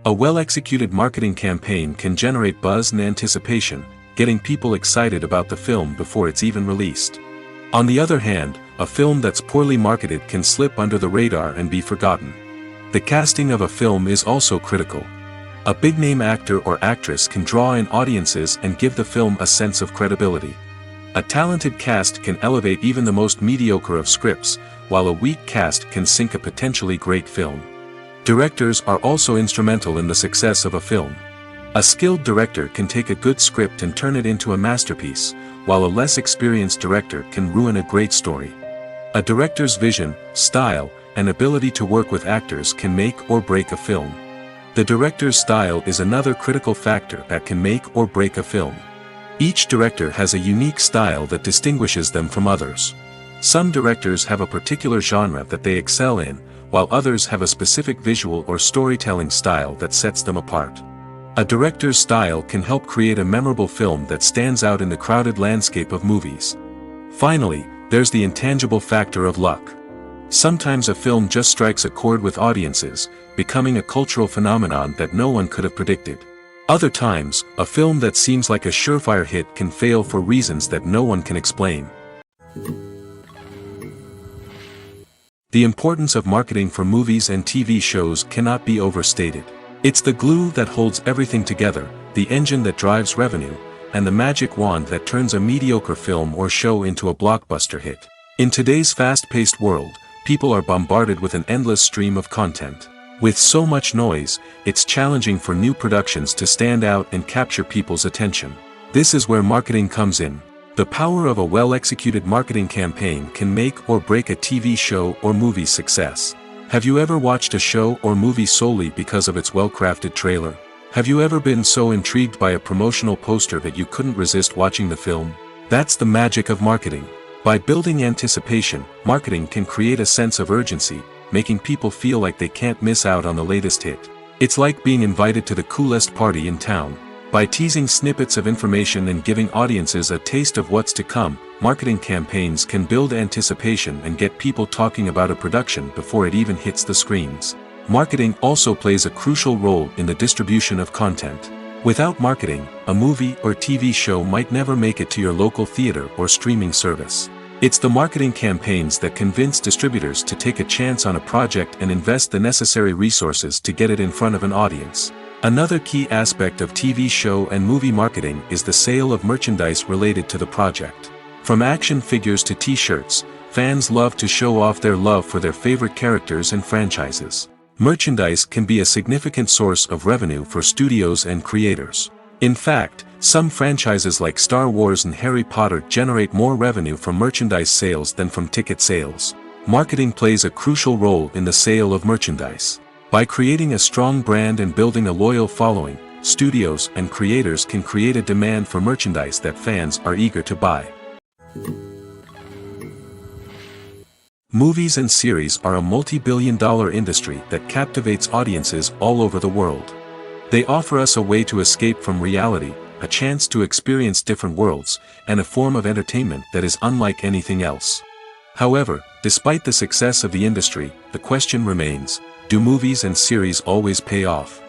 A well-executed marketing campaign can generate buzz and anticipation, getting people excited about the film before it's even released. On the other hand, a film that's poorly marketed can slip under the radar and be forgotten. The casting of a film is also critical. A big-name actor or actress can draw in audiences and give the film a sense of credibility. A talented cast can elevate even the most mediocre of scripts, while a weak cast can sink a potentially great film. Directors are also instrumental in the success of a film. A skilled director can take a good script and turn it into a masterpiece, while a less experienced director can ruin a great story. A director's vision, style, and ability to work with actors can make or break a film. The director's style is another critical factor that can make or break a film. Each director has a unique style that distinguishes them from others. Some directors have a particular genre that they excel in, while others have a specific visual or storytelling style that sets them apart. A director's style can help create a memorable film that stands out in the crowded landscape of movies. Finally, there's the intangible factor of luck. Sometimes a film just strikes a chord with audiences, becoming a cultural phenomenon that no one could have predicted. Other times, a film that seems like a surefire hit can fail for reasons that no one can explain. The importance of marketing for movies and TV shows cannot be overstated. It's the glue that holds everything together, the engine that drives revenue, and the magic wand that turns a mediocre film or show into a blockbuster hit. In today's fast-paced world, people are bombarded with an endless stream of content. With so much noise, it's challenging for new productions to stand out and capture people's attention. This is where marketing comes in. The power of a well-executed marketing campaign can make or break a TV show or movie's success. Have you ever watched a show or movie solely because of its well-crafted trailer? Have you ever been so intrigued by a promotional poster that you couldn't resist watching the film? That's the magic of marketing. By building anticipation, marketing can create a sense of urgency, making people feel like they can't miss out on the latest hit. It's like being invited to the coolest party in town. By teasing snippets of information and giving audiences a taste of what's to come, marketing campaigns can build anticipation and get people talking about a production before it even hits the screens. Marketing also plays a crucial role in the distribution of content. Without marketing, a movie or TV show might never make it to your local theater or streaming service. It's the marketing campaigns that convince distributors to take a chance on a project and invest the necessary resources to get it in front of an audience. Another key aspect of TV show and movie marketing is the sale of merchandise related to the project. From action figures to t-shirts, fans love to show off their love for their favorite characters and franchises. Merchandise can be a significant source of revenue for studios and creators. In fact, some franchises like Star Wars and Harry Potter generate more revenue from merchandise sales than from ticket sales. Marketing plays a crucial role in the sale of merchandise. By creating a strong brand and building a loyal following, studios and creators can create a demand for merchandise that fans are eager to buy. Movies and series are a multi-billion-dollar industry that captivates audiences all over the world. They offer us a way to escape from reality, a chance to experience different worlds, and a form of entertainment that is unlike anything else. However, despite the success of the industry, the question remains: do movies and series always pay off?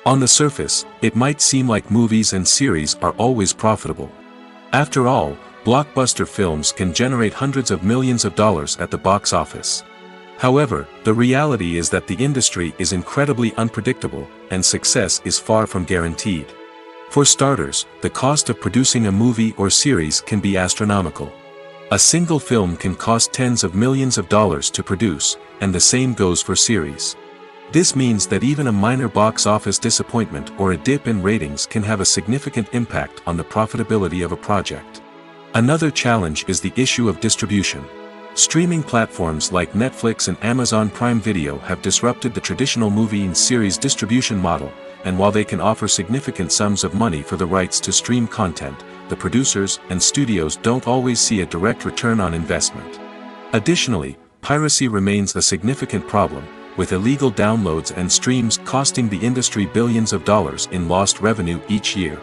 On the surface, it might seem like movies and series are always profitable. After all, blockbuster films can generate hundreds of millions of dollars at the box office. However, the reality is that the industry is incredibly unpredictable, and success is far from guaranteed. For starters, the cost of producing a movie or series can be astronomical. A single film can cost tens of millions of dollars to produce, and the same goes for series. This means that even a minor box office disappointment or a dip in ratings can have a significant impact on the profitability of a project. Another challenge is the issue of distribution. Streaming platforms like Netflix and Amazon Prime Video have disrupted the traditional movie and series distribution model, and while they can offer significant sums of money for the rights to stream content, the producers and studios don't always see a direct return on investment. Additionally, piracy remains a significant problem, with illegal downloads and streams costing the industry billions of dollars in lost revenue each year.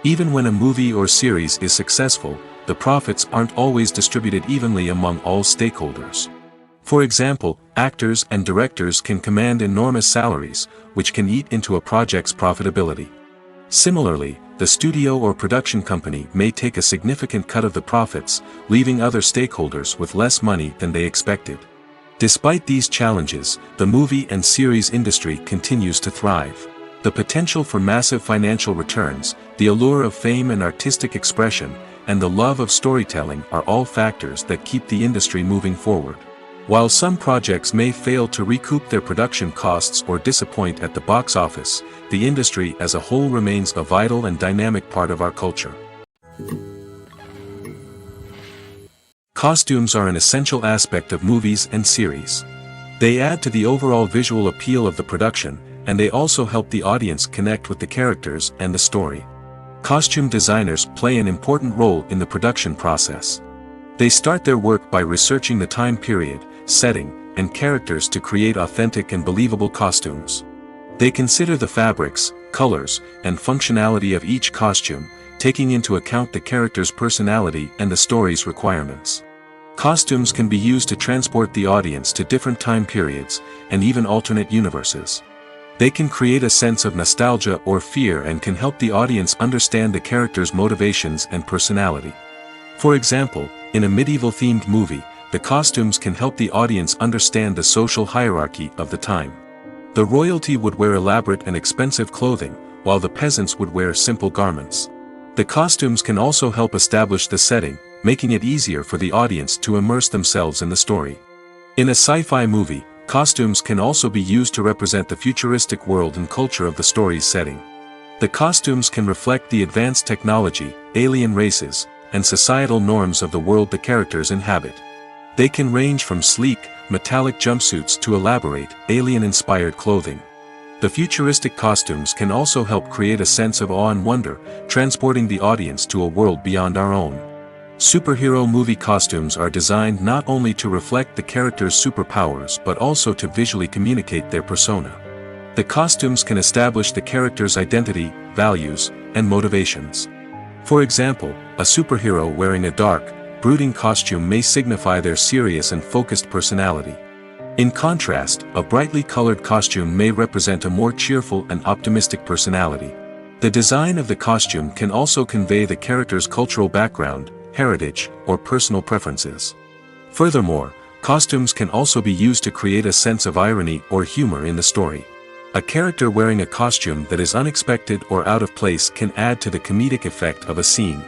Even when a movie or series is successful, the profits aren't always distributed evenly among all stakeholders. For example, actors and directors can command enormous salaries, which can eat into a project's profitability. Similarly, the studio or production company may take a significant cut of the profits, leaving other stakeholders with less money than they expected. Despite these challenges, the movie and series industry continues to thrive. The potential for massive financial returns, the allure of fame and artistic expression, and the love of storytelling are all factors that keep the industry moving forward. While some projects may fail to recoup their production costs or disappoint at the box office, the industry as a whole remains a vital and dynamic part of our culture. Costumes are an essential aspect of movies and series. They add to the overall visual appeal of the production, and they also help the audience connect with the characters and the story. Costume designers play an important role in the production process. They start their work by researching the time period, setting, and characters to create authentic and believable costumes. They consider the fabrics, colors, and functionality of each costume, taking into account the character's personality and the story's requirements. Costumes can be used to transport the audience to different time periods, and even alternate universes. They can create a sense of nostalgia or fear and can help the audience understand the character's motivations and personality. For example, in a medieval-themed movie, the costumes can help the audience understand the social hierarchy of the time. The royalty would wear elaborate and expensive clothing, while the peasants would wear simple garments. The costumes can also help establish the setting, making it easier for the audience to immerse themselves in the story. In a sci-fi movie, costumes can also be used to represent the futuristic world and culture of the story's setting. The costumes can reflect the advanced technology, alien races, and societal norms of the world the characters inhabit. They can range from sleek, metallic jumpsuits to elaborate, alien-inspired clothing. The futuristic costumes can also help create a sense of awe and wonder, transporting the audience to a world beyond our own. Superhero movie costumes are designed not only to reflect the character's superpowers but also to visually communicate their persona. The costumes can establish the character's identity, values, and motivations. For example, a superhero wearing a dark, brooding costume may signify their serious and focused personality. In contrast, a brightly colored costume may represent a more cheerful and optimistic personality. The design of the costume can also convey the character's cultural background, heritage, or personal preferences. Furthermore, costumes can also be used to create a sense of irony or humor in the story. A character wearing a costume that is unexpected or out of place can add to the comedic effect of a scene.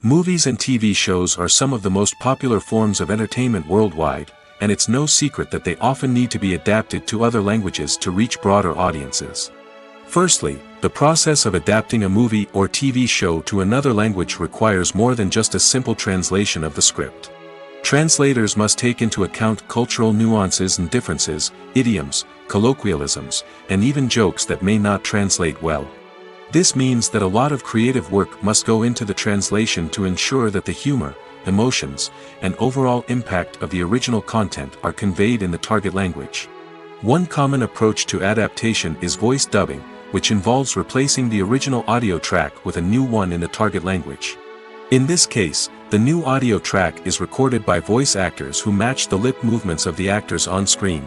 Movies and TV shows are some of the most popular forms of entertainment worldwide, and it's no secret that they often need to be adapted to other languages to reach broader audiences. Firstly, the process of adapting a movie or TV show to another language requires more than just a simple translation of the script. Translators must take into account cultural nuances and differences, idioms, colloquialisms, and even jokes that may not translate well. This means that a lot of creative work must go into the translation to ensure that the humor, emotions, and overall impact of the original content are conveyed in the target language. One common approach to adaptation is voice dubbing, which involves replacing the original audio track with a new one in the target language. In this case, the new audio track is recorded by voice actors who match the lip movements of the actors on screen.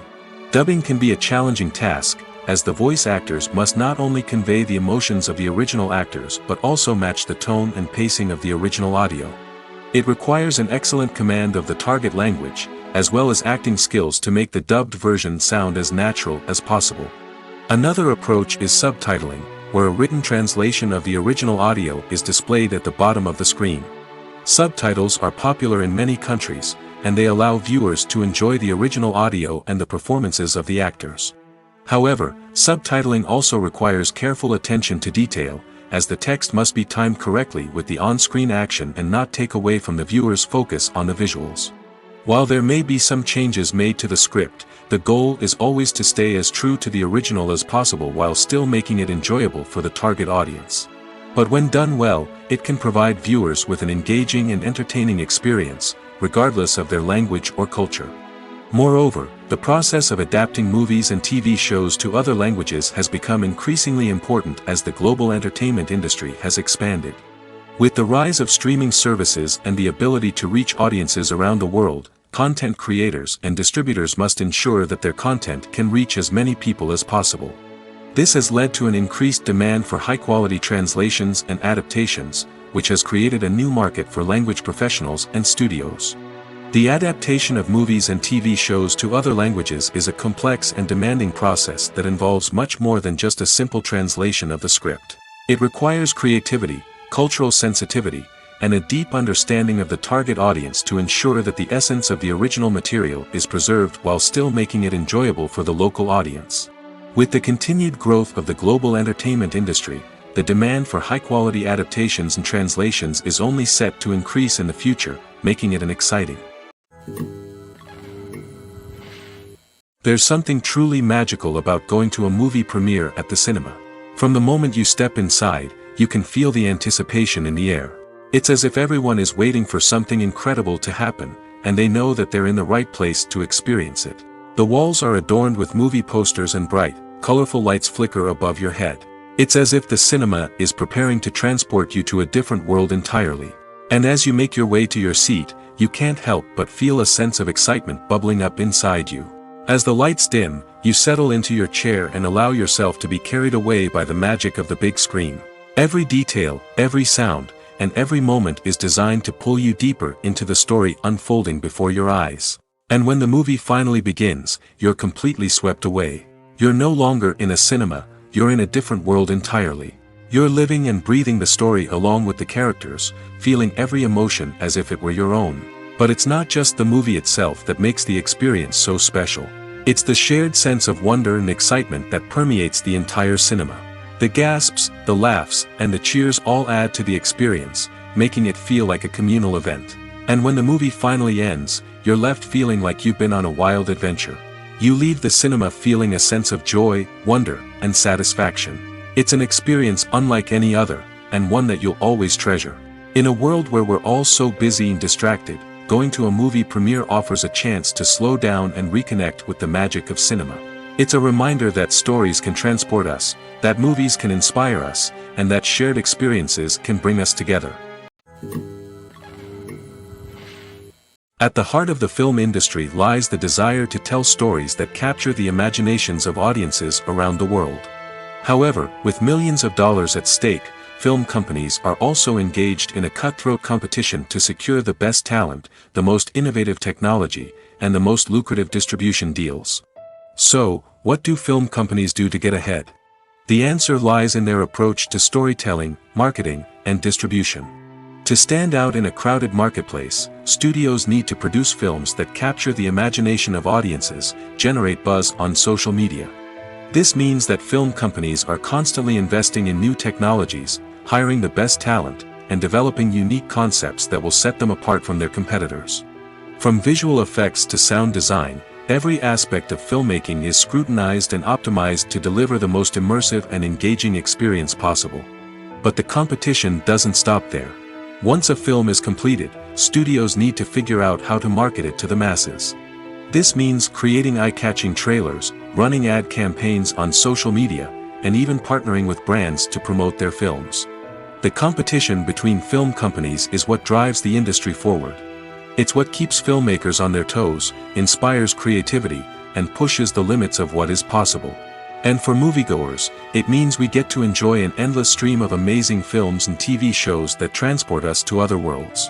Dubbing can be a challenging task, as the voice actors must not only convey the emotions of the original actors but also match the tone and pacing of the original audio. It requires an excellent command of the target language, as well as acting skills to make the dubbed version sound as natural as possible. Another approach is subtitling, where a written translation of the original audio is displayed at the bottom of the screen. Subtitles are popular in many countries, and they allow viewers to enjoy the original audio and the performances of the actors. However, subtitling also requires careful attention to detail, as the text must be timed correctly with the on-screen action and not take away from the viewer's focus on the visuals. While there may be some changes made to the script, the goal is always to stay as true to the original as possible while still making it enjoyable for the target audience. But when done well, it can provide viewers with an engaging and entertaining experience, regardless of their language or culture. Moreover, the process of adapting movies and TV shows to other languages has become increasingly important as the global entertainment industry has expanded. With the rise of streaming services and the ability to reach audiences around the world, content creators and distributors must ensure that their content can reach as many people as possible. This has led to an increased demand for high-quality translations and adaptations, which has created a new market for language professionals and studios. The adaptation of movies and TV shows to other languages is a complex and demanding process that involves much more than just a simple translation of the script. It requires creativity, cultural sensitivity, and a deep understanding of the target audience to ensure that the essence of the original material is preserved while still making it enjoyable for the local audience. With the continued growth of the global entertainment industry, the demand for high-quality adaptations and translations is only set to increase in the future, making it an exciting. There's something truly magical about going to a movie premiere at the cinema. From the moment you step inside, you can feel the anticipation in the air. It's as if everyone is waiting for something incredible to happen, and they know that they're in the right place to experience it. The walls are adorned with movie posters and bright, colorful lights flicker above your head. It's as if the cinema is preparing to transport you to a different world entirely. And as you make your way to your seat, you can't help but feel a sense of excitement bubbling up inside you. As the lights dim, you settle into your chair and allow yourself to be carried away by the magic of the big screen. Every detail, every sound, and every moment is designed to pull you deeper into the story unfolding before your eyes. And when the movie finally begins, you're completely swept away. You're no longer in a cinema, you're in a different world entirely. You're living and breathing the story along with the characters, feeling every emotion as if it were your own. But it's not just the movie itself that makes the experience so special. It's the shared sense of wonder and excitement that permeates the entire cinema. The gasps, the laughs, and the cheers all add to the experience, making it feel like a communal event. And when the movie finally ends, you're left feeling like you've been on a wild adventure. You leave the cinema feeling a sense of joy, wonder, and satisfaction. It's an experience unlike any other, and one that you'll always treasure. In a world where we're all so busy and distracted, going to a movie premiere offers a chance to slow down and reconnect with the magic of cinema. It's a reminder that stories can transport us, that movies can inspire us, and that shared experiences can bring us together. At the heart of the film industry lies the desire to tell stories that capture the imaginations of audiences around the world. However, with millions of dollars at stake, film companies are also engaged in a cutthroat competition to secure the best talent, the most innovative technology, and the most lucrative distribution deals. So, what do film companies do to get ahead? The answer lies in their approach to storytelling, marketing, and distribution. To stand out in a crowded marketplace, studios need to produce films that capture the imagination of audiences, generate buzz on social media. This means that film companies are constantly investing in new technologies, hiring the best talent, and developing unique concepts that will set them apart from their competitors. From visual effects to sound design, every aspect of filmmaking is scrutinized and optimized to deliver the most immersive and engaging experience possible. But the competition doesn't stop there. Once a film is completed, studios need to figure out how to market it to the masses. This means creating eye-catching trailers, running ad campaigns on social media, and even partnering with brands to promote their films. The competition between film companies is what drives the industry forward. It's what keeps filmmakers on their toes, inspires creativity, and pushes the limits of what is possible. And for moviegoers, it means we get to enjoy an endless stream of amazing films and TV shows that transport us to other worlds.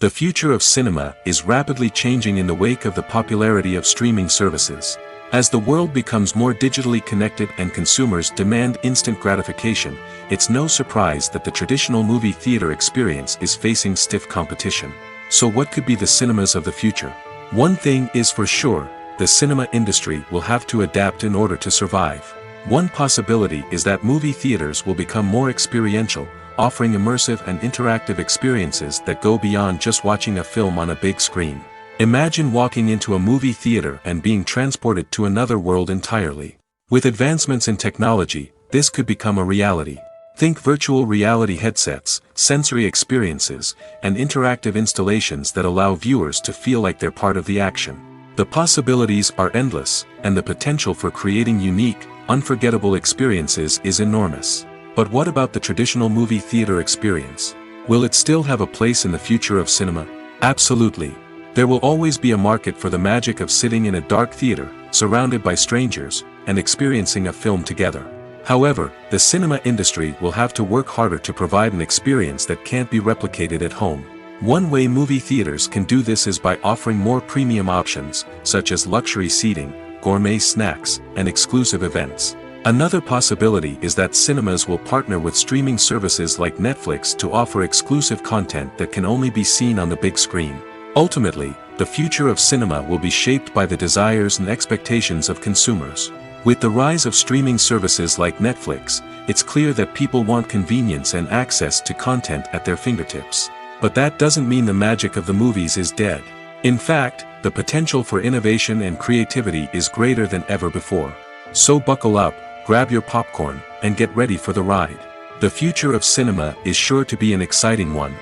The future of cinema is rapidly changing in the wake of the popularity of streaming services. As the world becomes more digitally connected and consumers demand instant gratification, it's no surprise that the traditional movie theater experience is facing stiff competition. So what could be the cinemas of the future? One thing is for sure, the cinema industry will have to adapt in order to survive. One possibility is that movie theaters will become more experiential, offering immersive and interactive experiences that go beyond just watching a film on a big screen. Imagine walking into a movie theater and being transported to another world entirely. With advancements in technology, this could become a reality. Think virtual reality headsets, sensory experiences, and interactive installations that allow viewers to feel like they're part of the action. The possibilities are endless, and the potential for creating unique, unforgettable experiences is enormous. But what about the traditional movie theater experience? Will it still have a place in the future of cinema? Absolutely. There will always be a market for the magic of sitting in a dark theater, surrounded by strangers, and experiencing a film together. However, the cinema industry will have to work harder to provide an experience that can't be replicated at home. One way movie theaters can do this is by offering more premium options, such as luxury seating, gourmet snacks, and exclusive events. Another possibility is that cinemas will partner with streaming services like Netflix to offer exclusive content that can only be seen on the big screen. Ultimately, the future of cinema will be shaped by the desires and expectations of consumers. With the rise of streaming services like Netflix, it's clear that people want convenience and access to content at their fingertips. But that doesn't mean the magic of the movies is dead. In fact, the potential for innovation and creativity is greater than ever before. So buckle up, grab your popcorn, and get ready for the ride. The future of cinema is sure to be an exciting one.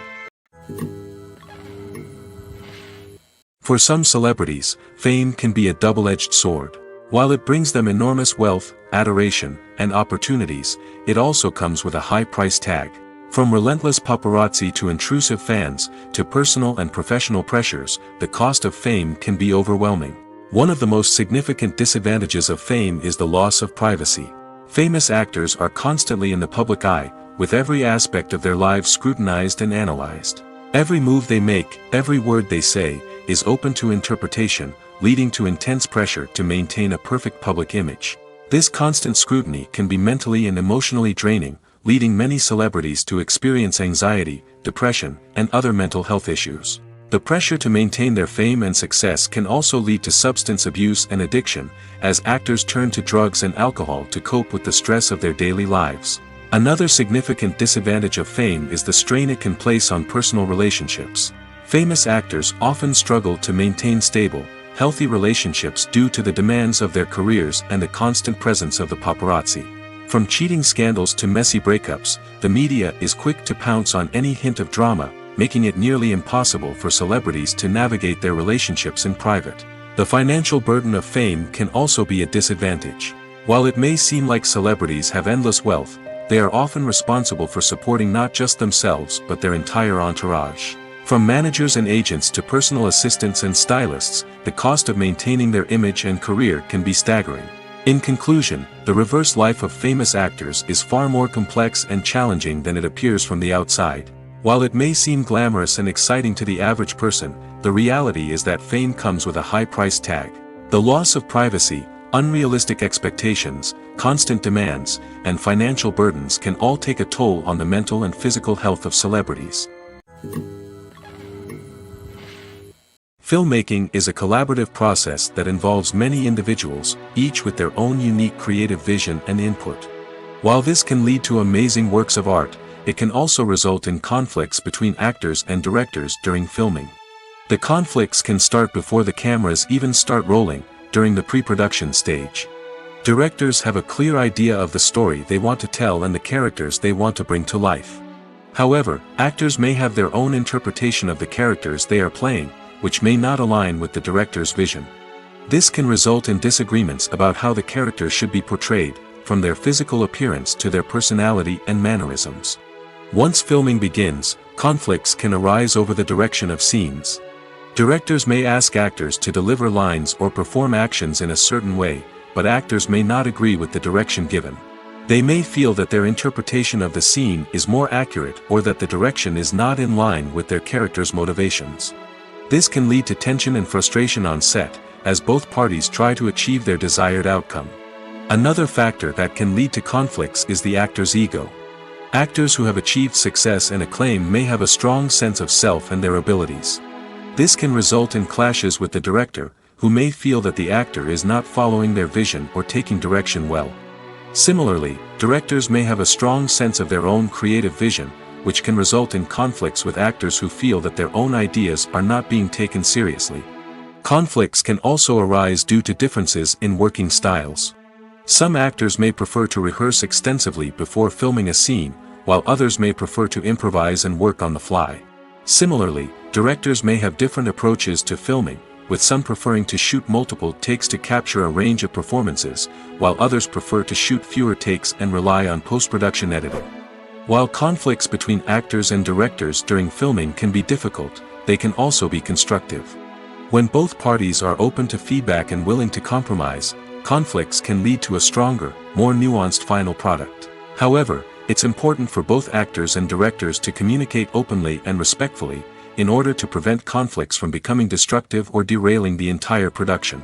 For some celebrities, fame can be a double-edged sword. While it brings them enormous wealth, adoration, and opportunities, it also comes with a high price tag. From relentless paparazzi to intrusive fans, to personal and professional pressures, the cost of fame can be overwhelming. One of the most significant disadvantages of fame is the loss of privacy. Famous actors are constantly in the public eye, with every aspect of their lives scrutinized and analyzed. Every move they make, every word they say, is open to interpretation, leading to intense pressure to maintain a perfect public image. This constant scrutiny can be mentally and emotionally draining, leading many celebrities to experience anxiety, depression, and other mental health issues. The pressure to maintain their fame and success can also lead to substance abuse and addiction, as actors turn to drugs and alcohol to cope with the stress of their daily lives. Another significant disadvantage of fame is the strain it can place on personal relationships. Famous actors often struggle to maintain stable, healthy relationships due to the demands of their careers and the constant presence of the paparazzi. From cheating scandals to messy breakups, the media is quick to pounce on any hint of drama, making it nearly impossible for celebrities to navigate their relationships in private. The financial burden of fame can also be a disadvantage. While it may seem like celebrities have endless wealth, they are often responsible for supporting not just themselves but their entire entourage. From managers and agents to personal assistants and stylists, the cost of maintaining their image and career can be staggering. In conclusion, the reverse life of famous actors is far more complex and challenging than it appears from the outside. While it may seem glamorous and exciting to the average person, the reality is that fame comes with a high price tag. The loss of privacy, unrealistic expectations, constant demands, and financial burdens can all take a toll on the mental and physical health of celebrities. Filmmaking is a collaborative process that involves many individuals, each with their own unique creative vision and input. While this can lead to amazing works of art, it can also result in conflicts between actors and directors during filming. The conflicts can start before the cameras even start rolling, during the pre-production stage. Directors have a clear idea of the story they want to tell and the characters they want to bring to life. However, actors may have their own interpretation of the characters they are playing, which may not align with the director's vision. This can result in disagreements about how the character should be portrayed, from their physical appearance to their personality and mannerisms. Once filming begins, conflicts can arise over the direction of scenes. Directors may ask actors to deliver lines or perform actions in a certain way, but actors may not agree with the direction given. They may feel that their interpretation of the scene is more accurate or that the direction is not in line with their character's motivations. This can lead to tension and frustration on set, as both parties try to achieve their desired outcome. Another factor that can lead to conflicts is the actor's ego. Actors who have achieved success and acclaim may have a strong sense of self and their abilities. This can result in clashes with the director, who may feel that the actor is not following their vision or taking direction well. Similarly, directors may have a strong sense of their own creative vision, which can result in conflicts with actors who feel that their own ideas are not being taken seriously. Conflicts can also arise due to differences in working styles. Some actors may prefer to rehearse extensively before filming a scene, while others may prefer to improvise and work on the fly. Similarly, directors may have different approaches to filming, with some preferring to shoot multiple takes to capture a range of performances, while others prefer to shoot fewer takes and rely on post-production editing. While conflicts between actors and directors during filming can be difficult, they can also be constructive. When both parties are open to feedback and willing to compromise, conflicts can lead to a stronger, more nuanced final product. However, it's important for both actors and directors to communicate openly and respectfully, in order to prevent conflicts from becoming destructive or derailing the entire production.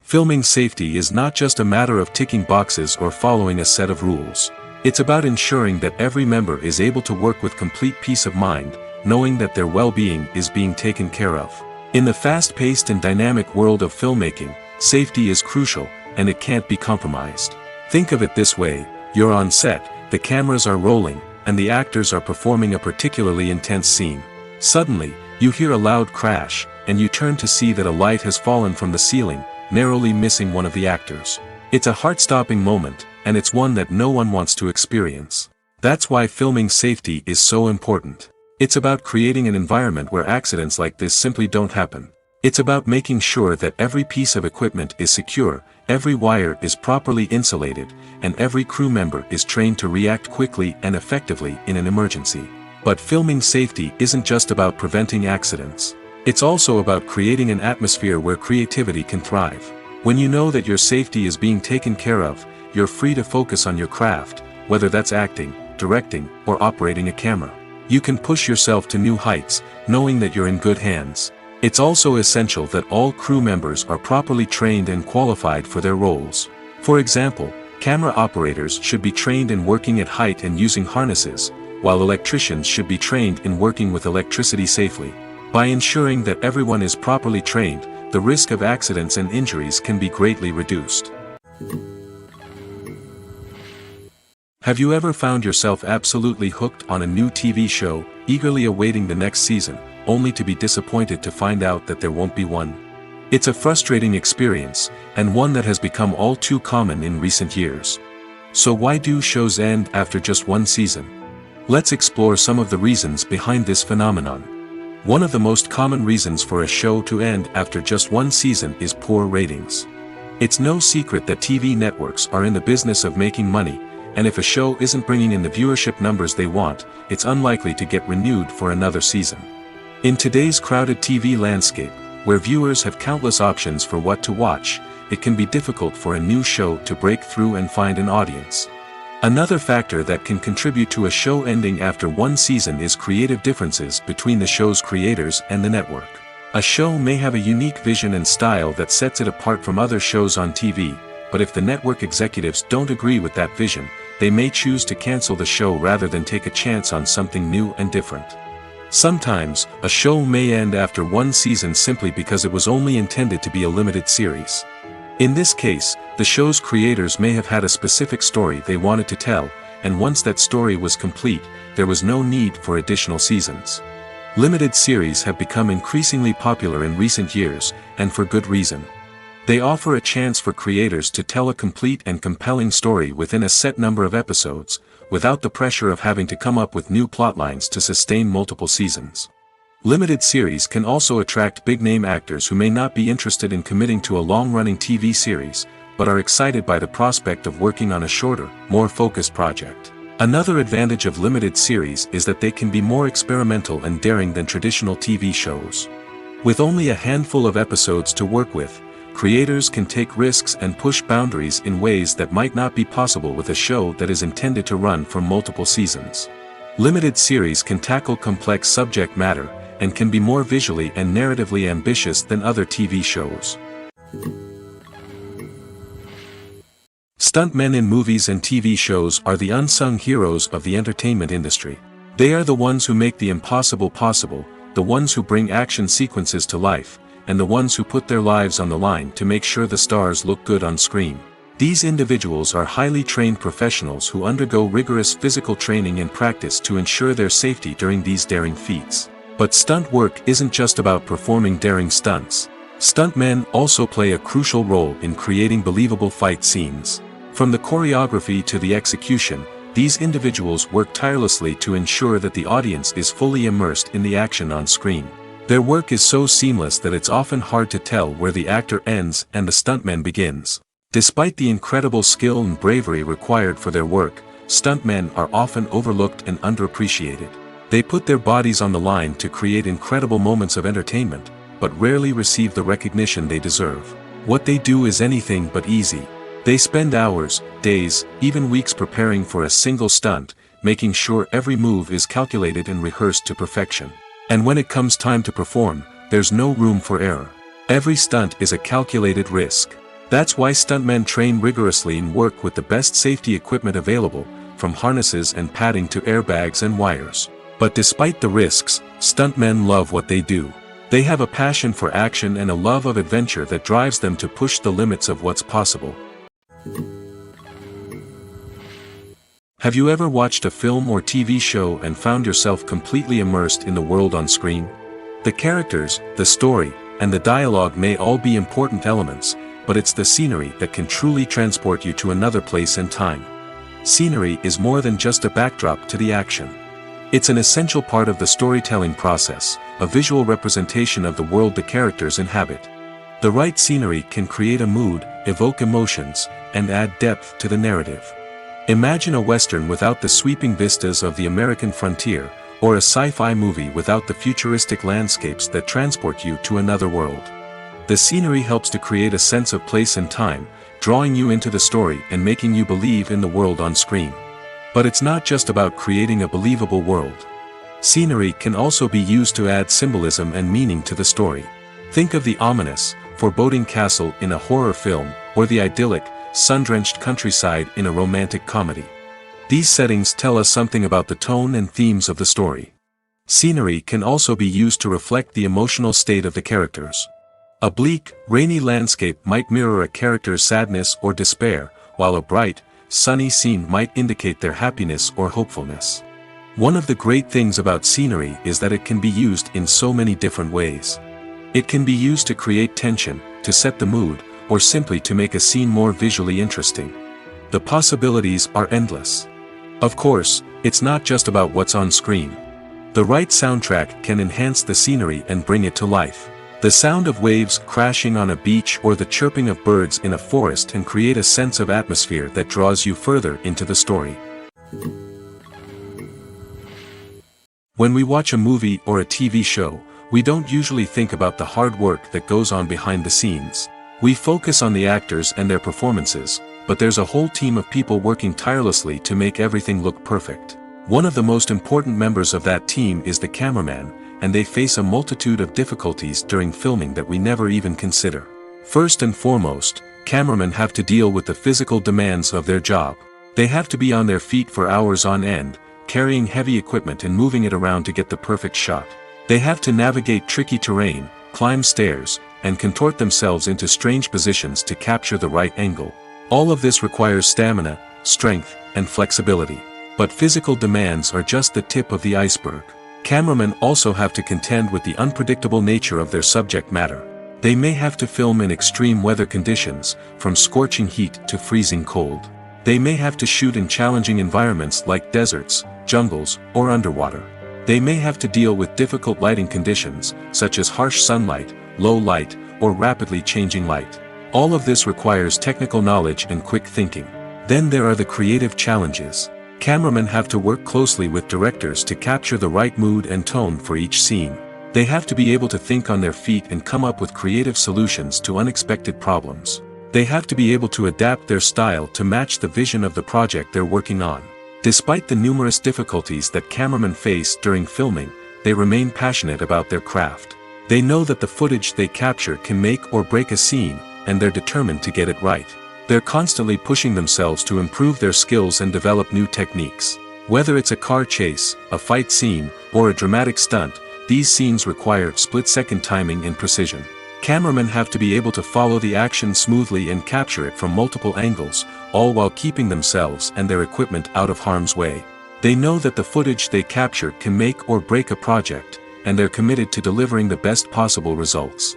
Filming safety is not just a matter of ticking boxes or following a set of rules. It's about ensuring that every member is able to work with complete peace of mind, knowing that their well-being is being taken care of. In the fast-paced and dynamic world of filmmaking, safety is crucial, and it can't be compromised. Think of it this way: you're on set, the cameras are rolling, and the actors are performing a particularly intense scene. Suddenly, you hear a loud crash, and you turn to see that a light has fallen from the ceiling, narrowly missing one of the actors. It's a heart-stopping moment, and it's one that no one wants to experience. That's why filming safety is so important. It's about creating an environment where accidents like this simply don't happen. It's about making sure that every piece of equipment is secure, every wire is properly insulated, and every crew member is trained to react quickly and effectively in an emergency. But filming safety isn't just about preventing accidents. It's also about creating an atmosphere where creativity can thrive. When you know that your safety is being taken care of, you're free to focus on your craft, whether that's acting, directing, or operating a camera. You can push yourself to new heights, knowing that you're in good hands. It's also essential that all crew members are properly trained and qualified for their roles. For example, camera operators should be trained in working at height and using harnesses, while electricians should be trained in working with electricity safely. By ensuring that everyone is properly trained, the risk of accidents and injuries can be greatly reduced. Have you ever found yourself absolutely hooked on a new TV show, eagerly awaiting the next season, only to be disappointed to find out that there won't be one? It's a frustrating experience, and one that has become all too common in recent years. So why do shows end after just one season? Let's explore some of the reasons behind this phenomenon. One of the most common reasons for a show to end after just one season is poor ratings. It's no secret that TV networks are in the business of making money, and if a show isn't bringing in the viewership numbers they want, it's unlikely to get renewed for another season. In today's crowded TV landscape, where viewers have countless options for what to watch, it can be difficult for a new show to break through and find an audience. Another factor that can contribute to a show ending after one season is creative differences between the show's creators and the network. A show may have a unique vision and style that sets it apart from other shows on TV, but if the network executives don't agree with that vision, they may choose to cancel the show rather than take a chance on something new and different. Sometimes, a show may end after one season simply because it was only intended to be a limited series. In this case, the show's creators may have had a specific story they wanted to tell, and once that story was complete, there was no need for additional seasons. Limited series have become increasingly popular in recent years, and for good reason. They offer a chance for creators to tell a complete and compelling story within a set number of episodes, without the pressure of having to come up with new plotlines to sustain multiple seasons. Limited series can also attract big-name actors who may not be interested in committing to a long-running TV series, but are excited by the prospect of working on a shorter, more focused project. Another advantage of limited series is that they can be more experimental and daring than traditional TV shows. With only a handful of episodes to work with, creators can take risks and push boundaries in ways that might not be possible with a show that is intended to run for multiple seasons. Limited series can tackle complex subject matter, and can be more visually and narratively ambitious than other TV shows. Stuntmen in movies and TV shows are the unsung heroes of the entertainment industry. They are the ones who make the impossible possible, the ones who bring action sequences to life, and the ones who put their lives on the line to make sure the stars look good on screen. These individuals are highly trained professionals who undergo rigorous physical training and practice to ensure their safety during these daring feats. But stunt work isn't just about performing daring stunts. Stuntmen also play a crucial role in creating believable fight scenes. From the choreography to the execution, these individuals work tirelessly to ensure that the audience is fully immersed in the action on screen. Their work is so seamless that it's often hard to tell where the actor ends and the stuntman begins. Despite the incredible skill and bravery required for their work, stuntmen are often overlooked and underappreciated. They put their bodies on the line to create incredible moments of entertainment, but rarely receive the recognition they deserve. What they do is anything but easy. They spend hours, days, even weeks preparing for a single stunt, making sure every move is calculated and rehearsed to perfection. And when it comes time to perform, there's no room for error. Every stunt is a calculated risk. That's why stuntmen train rigorously and work with the best safety equipment available, from harnesses and padding to airbags and wires. But despite the risks, stuntmen love what they do. They have a passion for action and a love of adventure that drives them to push the limits of what's possible. Have you ever watched a film or TV show and found yourself completely immersed in the world on screen? The characters, the story, and the dialogue may all be important elements, but it's the scenery that can truly transport you to another place and time. Scenery is more than just a backdrop to the action. It's an essential part of the storytelling process, a visual representation of the world the characters inhabit. The right scenery can create a mood, evoke emotions, and add depth to the narrative. Imagine a Western without the sweeping vistas of the American frontier, or a sci-fi movie without the futuristic landscapes that transport you to another world. The scenery helps to create a sense of place and time, drawing you into the story and making you believe in the world on screen. But it's not just about creating a believable world. Scenery can also be used to add symbolism and meaning to the story. Think of the ominous, foreboding castle in a horror film, or the idyllic, sun-drenched countryside in a romantic comedy. These settings tell us something about the tone and themes of the story. Scenery can also be used to reflect the emotional state of the characters. A bleak, rainy landscape might mirror a character's sadness or despair, while a bright, sunny scene might indicate their happiness or hopefulness. One of the great things about scenery is that it can be used in so many different ways. It can be used to create tension, to set the mood, or simply to make a scene more visually interesting. The possibilities are endless. Of course, it's not just about what's on screen. The right soundtrack can enhance the scenery and bring it to life. The sound of waves crashing on a beach or the chirping of birds in a forest can create a sense of atmosphere that draws you further into the story. When we watch a movie or a TV show, we don't usually think about the hard work that goes on behind the scenes. We focus on the actors and their performances, but there's a whole team of people working tirelessly to make everything look perfect. One of the most important members of that team is the cameraman, and they face a multitude of difficulties during filming that we never even consider. First and foremost, cameramen have to deal with the physical demands of their job. They have to be on their feet for hours on end, carrying heavy equipment and moving it around to get the perfect shot. They have to navigate tricky terrain, climb stairs, and contort themselves into strange positions to capture the right angle. All of this requires stamina, strength, and flexibility. But physical demands are just the tip of the iceberg. Cameramen also have to contend with the unpredictable nature of their subject matter. They may have to film in extreme weather conditions, from scorching heat to freezing cold. They may have to shoot in challenging environments like deserts, jungles, or underwater. They may have to deal with difficult lighting conditions, such as harsh sunlight, low light, or rapidly changing light. All of this requires technical knowledge and quick thinking. Then there are the creative challenges. Cameramen have to work closely with directors to capture the right mood and tone for each scene. They have to be able to think on their feet and come up with creative solutions to unexpected problems. They have to be able to adapt their style to match the vision of the project they're working on. Despite the numerous difficulties that cameramen face during filming, they remain passionate about their craft. They know that the footage they capture can make or break a scene, and they're determined to get it right. They're constantly pushing themselves to improve their skills and develop new techniques. Whether it's a car chase, a fight scene, or a dramatic stunt, these scenes require split-second timing and precision. Cameramen have to be able to follow the action smoothly and capture it from multiple angles, all while keeping themselves and their equipment out of harm's way. They know that the footage they capture can make or break a project, and they're committed to delivering the best possible results.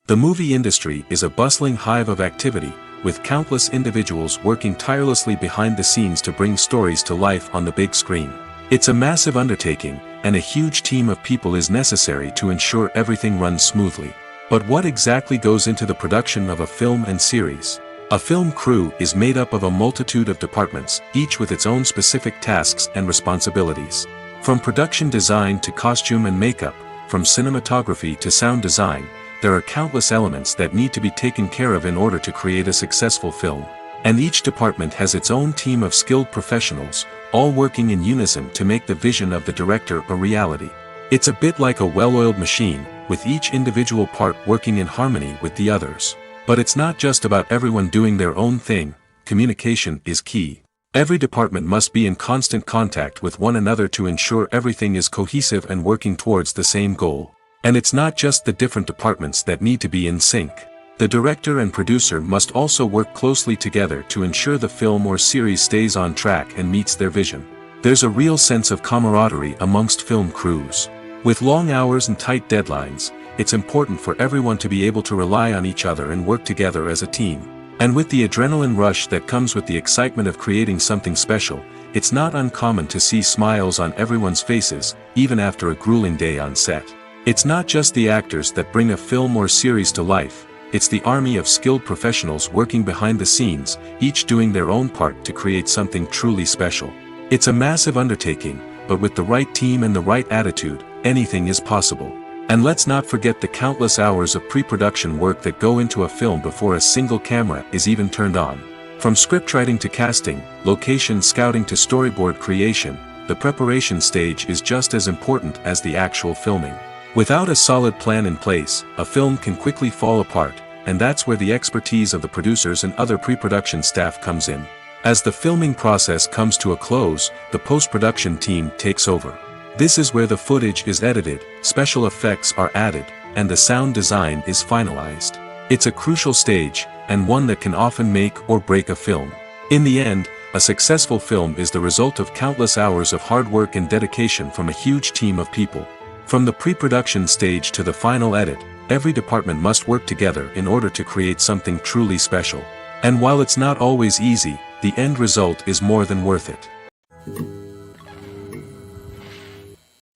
The movie industry is a bustling hive of activity, with countless individuals working tirelessly behind the scenes to bring stories to life on the big screen. It's a massive undertaking, and a huge team of people is necessary to ensure everything runs smoothly. But what exactly goes into the production of a film and series? A film crew is made up of a multitude of departments, each with its own specific tasks and responsibilities. From production design to costume and makeup, from cinematography to sound design, there are countless elements that need to be taken care of in order to create a successful film. And each department has its own team of skilled professionals, all working in unison to make the vision of the director a reality. It's a bit like a well-oiled machine, with each individual part working in harmony with the others. But it's not just about everyone doing their own thing. Communication is key. Every department must be in constant contact with one another to ensure everything is cohesive and working towards the same goal. And it's not just the different departments that need to be in sync. The director and producer must also work closely together to ensure the film or series stays on track and meets their vision. There's a real sense of camaraderie amongst film crews. With long hours and tight deadlines, it's important for everyone to be able to rely on each other and work together as a team. And with the adrenaline rush that comes with the excitement of creating something special, it's not uncommon to see smiles on everyone's faces, even after a grueling day on set. It's not just the actors that bring a film or series to life, it's the army of skilled professionals working behind the scenes, each doing their own part to create something truly special. It's a massive undertaking, but with the right team and the right attitude, anything is possible. And let's not forget the countless hours of pre-production work that go into a film before a single camera is even turned on. From scriptwriting to casting, location scouting to storyboard creation, the preparation stage is just as important as the actual filming. Without a solid plan in place, a film can quickly fall apart, and that's where the expertise of the producers and other pre-production staff comes in. As the filming process comes to a close, the post-production team takes over. This is where the footage is edited, special effects are added, and the sound design is finalized. It's a crucial stage, and one that can often make or break a film. In the end, a successful film is the result of countless hours of hard work and dedication from a huge team of people. From the pre-production stage to the final edit, every department must work together in order to create something truly special. And while it's not always easy, the end result is more than worth it.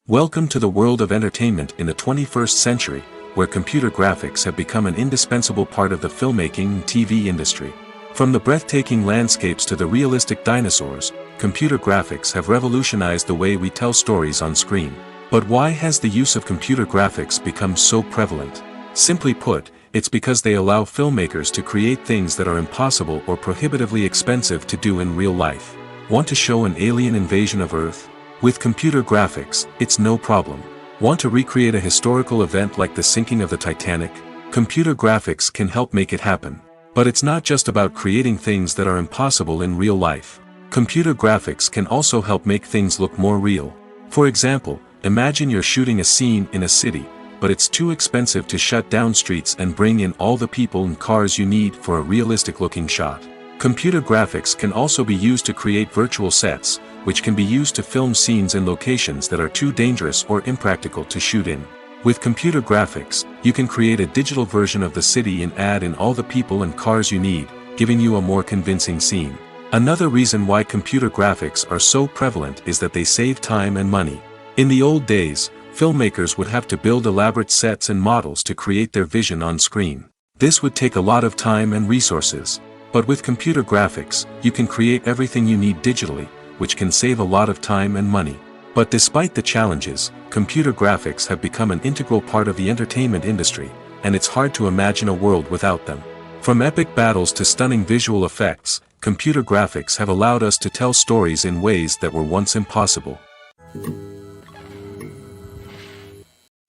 Welcome to the world of entertainment in the 21st century, where computer graphics have become an indispensable part of the filmmaking and TV industry. From the breathtaking landscapes to the realistic dinosaurs, computer graphics have revolutionized the way we tell stories on screen. But why has the use of computer graphics become so prevalent? Simply put, it's because they allow filmmakers to create things that are impossible or prohibitively expensive to do in real life. Want to show an alien invasion of Earth? With computer graphics, it's no problem. Want to recreate a historical event like the sinking of the Titanic? Computer graphics can help make it happen. But it's not just about creating things that are impossible in real life. Computer graphics can also help make things look more real. For example, imagine you're shooting a scene in a city, but it's too expensive to shut down streets and bring in all the people and cars you need for a realistic-looking shot. Computer graphics can also be used to create virtual sets, which can be used to film scenes in locations that are too dangerous or impractical to shoot in. With computer graphics, you can create a digital version of the city and add in all the people and cars you need, giving you a more convincing scene. Another reason why computer graphics are so prevalent is that they save time and money. In the old days, filmmakers would have to build elaborate sets and models to create their vision on screen. This would take a lot of time and resources. But with computer graphics, you can create everything you need digitally, which can save a lot of time and money. But despite the challenges, computer graphics have become an integral part of the entertainment industry, and it's hard to imagine a world without them. From epic battles to stunning visual effects, computer graphics have allowed us to tell stories in ways that were once impossible.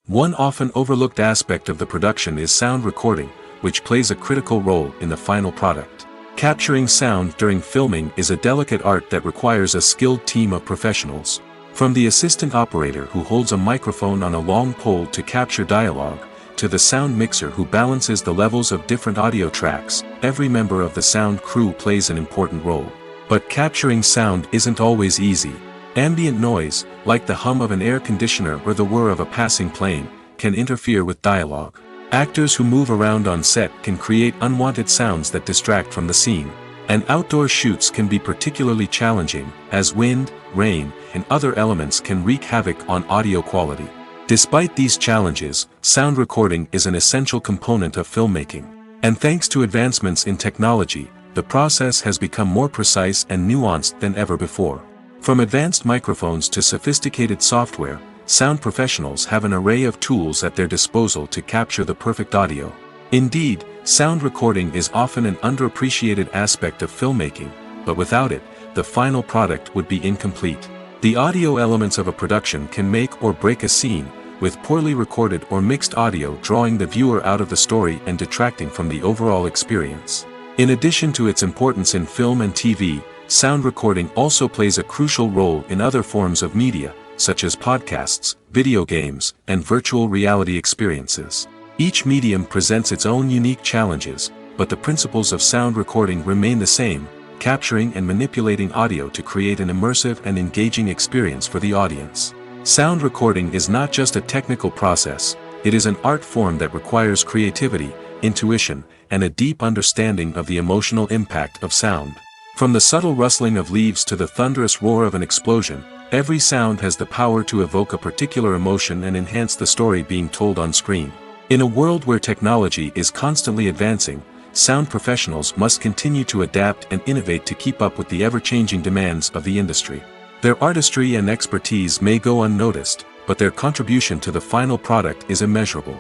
One often overlooked aspect of the production is sound recording, which plays a critical role in the final product. Capturing sound during filming is a delicate art that requires a skilled team of professionals. From the assistant operator who holds a microphone on a long pole to capture dialogue, to the sound mixer who balances the levels of different audio tracks, every member of the sound crew plays an important role. But capturing sound isn't always easy. Ambient noise, like the hum of an air conditioner or the whir of a passing plane, can interfere with dialogue. Actors who move around on set can create unwanted sounds that distract from the scene. And outdoor shoots can be particularly challenging, as wind, rain, and other elements can wreak havoc on audio quality. Despite these challenges, sound recording is an essential component of filmmaking. And thanks to advancements in technology, the process has become more precise and nuanced than ever before. From advanced microphones to sophisticated software, sound professionals have an array of tools at their disposal to capture the perfect audio. Indeed, sound recording is often an underappreciated aspect of filmmaking, but without it, the final product would be incomplete. The audio elements of a production can make or break a scene, with poorly recorded or mixed audio drawing the viewer out of the story and detracting from the overall experience. In addition to its importance in film and TV, sound recording also plays a crucial role in other forms of media, such as podcasts, video games, and virtual reality experiences. Each medium presents its own unique challenges, but the principles of sound recording remain the same, capturing and manipulating audio to create an immersive and engaging experience for the audience. Sound recording is not just a technical process, It is an art form that requires creativity, intuition, and a deep understanding of the emotional impact of sound. From the subtle rustling of leaves to the thunderous roar of an explosion, every sound has the power to evoke a particular emotion and enhance the story being told on screen. In a world where technology is constantly advancing, sound professionals must continue to adapt and innovate to keep up with the ever-changing demands of the industry. Their artistry and expertise may go unnoticed, but their contribution to the final product is immeasurable.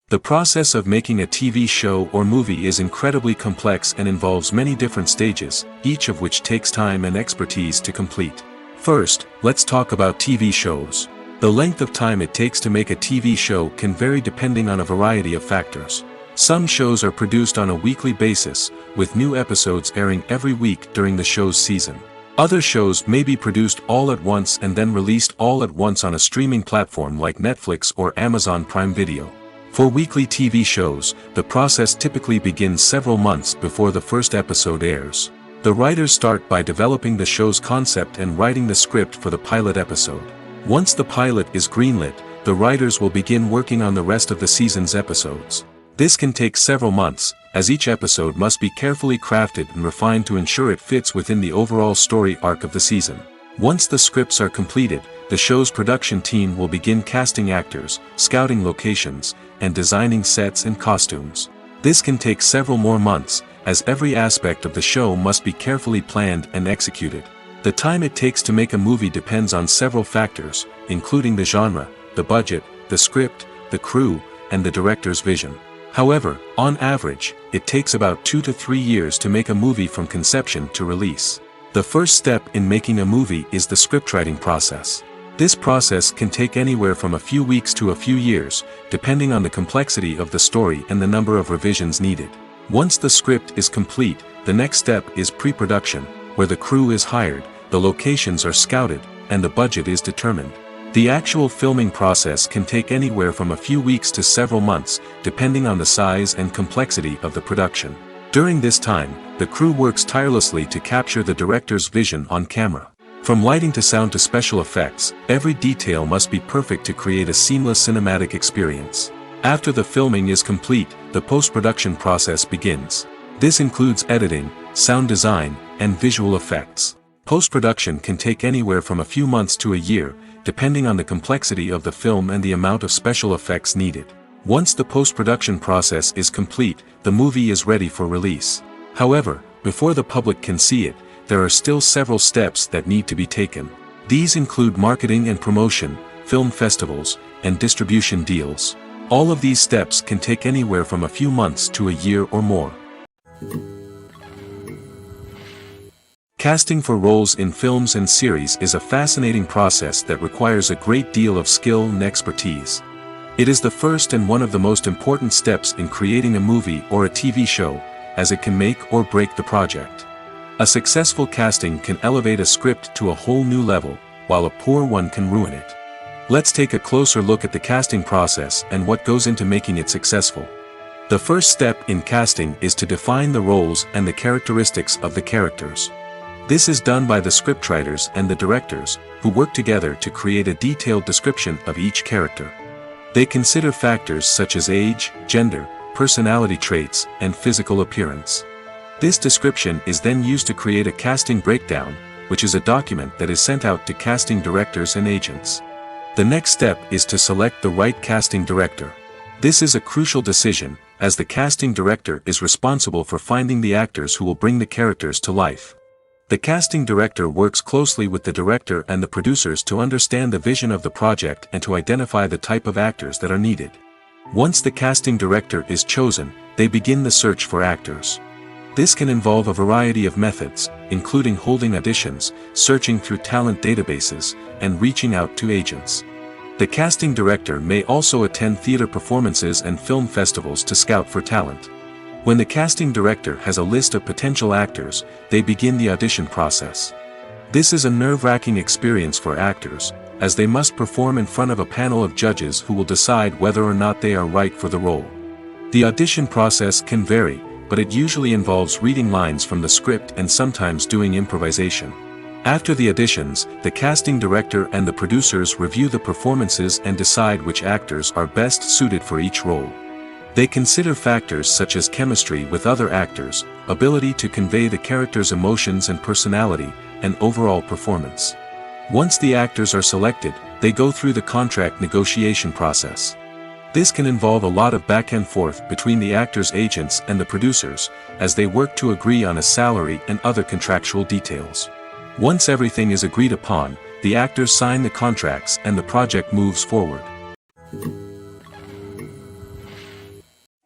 The process of making a TV show or movie is incredibly complex and involves many different stages, each of which takes time and expertise to complete. First, let's talk about TV shows. The length of time it takes to make a TV show can vary depending on a variety of factors. Some shows are produced on a weekly basis, with new episodes airing every week during the show's season. Other shows may be produced all at once and then released all at once on a streaming platform like Netflix or Amazon Prime Video. For weekly TV shows, the process typically begins several months before the first episode airs. The writers start by developing the show's concept and writing the script for the pilot episode. Once the pilot is greenlit, the writers will begin working on the rest of the season's episodes. This can take several months, as each episode must be carefully crafted and refined to ensure it fits within the overall story arc of the season. Once the scripts are completed, the show's production team will begin casting actors, scouting locations, and designing sets and costumes. This can take several more months, as every aspect of the show must be carefully planned and executed. The time it takes to make a movie depends on several factors, including the genre, the budget, the script, the crew, and the director's vision. However, on average, it takes about 2 to 3 years to make a movie from conception to release. The first step in making a movie is the scriptwriting process. This process can take anywhere from a few weeks to a few years, depending on the complexity of the story and the number of revisions needed. Once the script is complete, the next step is pre-production, where the crew is hired, the locations are scouted, and the budget is determined. The actual filming process can take anywhere from a few weeks to several months, depending on the size and complexity of the production. During this time, the crew works tirelessly to capture the director's vision on camera. From lighting to sound to special effects, every detail must be perfect to create a seamless cinematic experience. After the filming is complete, the post-production process begins. This includes editing, sound design, and visual effects. Post-production can take anywhere from a few months to a year, depending on the complexity of the film and the amount of special effects needed. Once the post-production process is complete, the movie is ready for release. However, before the public can see it, there are still several steps that need to be taken. These include marketing and promotion, film festivals, and distribution deals. All of these steps can take anywhere from a few months to a year or more. Casting for roles in films and series is a fascinating process that requires a great deal of skill and expertise. It is the first and one of the most important steps in creating a movie or a TV show, as it can make or break the project. A successful casting can elevate a script to a whole new level, while a poor one can ruin it. Let's take a closer look at the casting process and what goes into making it successful. The first step in casting is to define the roles and the characteristics of the characters. This is done by the scriptwriters and the directors, who work together to create a detailed description of each character. They consider factors such as age, gender, personality traits, and physical appearance. This description is then used to create a casting breakdown, which is a document that is sent out to casting directors and agents. The next step is to select the right casting director. This is a crucial decision, as the casting director is responsible for finding the actors who will bring the characters to life. The casting director works closely with the director and the producers to understand the vision of the project and to identify the type of actors that are needed. Once the casting director is chosen, they begin the search for actors. This can involve a variety of methods, including holding auditions, searching through talent databases, and reaching out to agents. The casting director may also attend theater performances and film festivals to scout for talent. When the casting director has a list of potential actors, they begin the audition process. This is a nerve-wracking experience for actors, as they must perform in front of a panel of judges who will decide whether or not they are right for the role. The audition process can vary, but it usually involves reading lines from the script and sometimes doing improvisation. After the auditions, the casting director and the producers review the performances and decide which actors are best suited for each role. They consider factors such as chemistry with other actors, ability to convey the character's emotions and personality, and overall performance. Once the actors are selected, they go through the contract negotiation process. This can involve a lot of back and forth between the actors' agents and the producers, as they work to agree on a salary and other contractual details. Once everything is agreed upon, the actors sign the contracts and the project moves forward.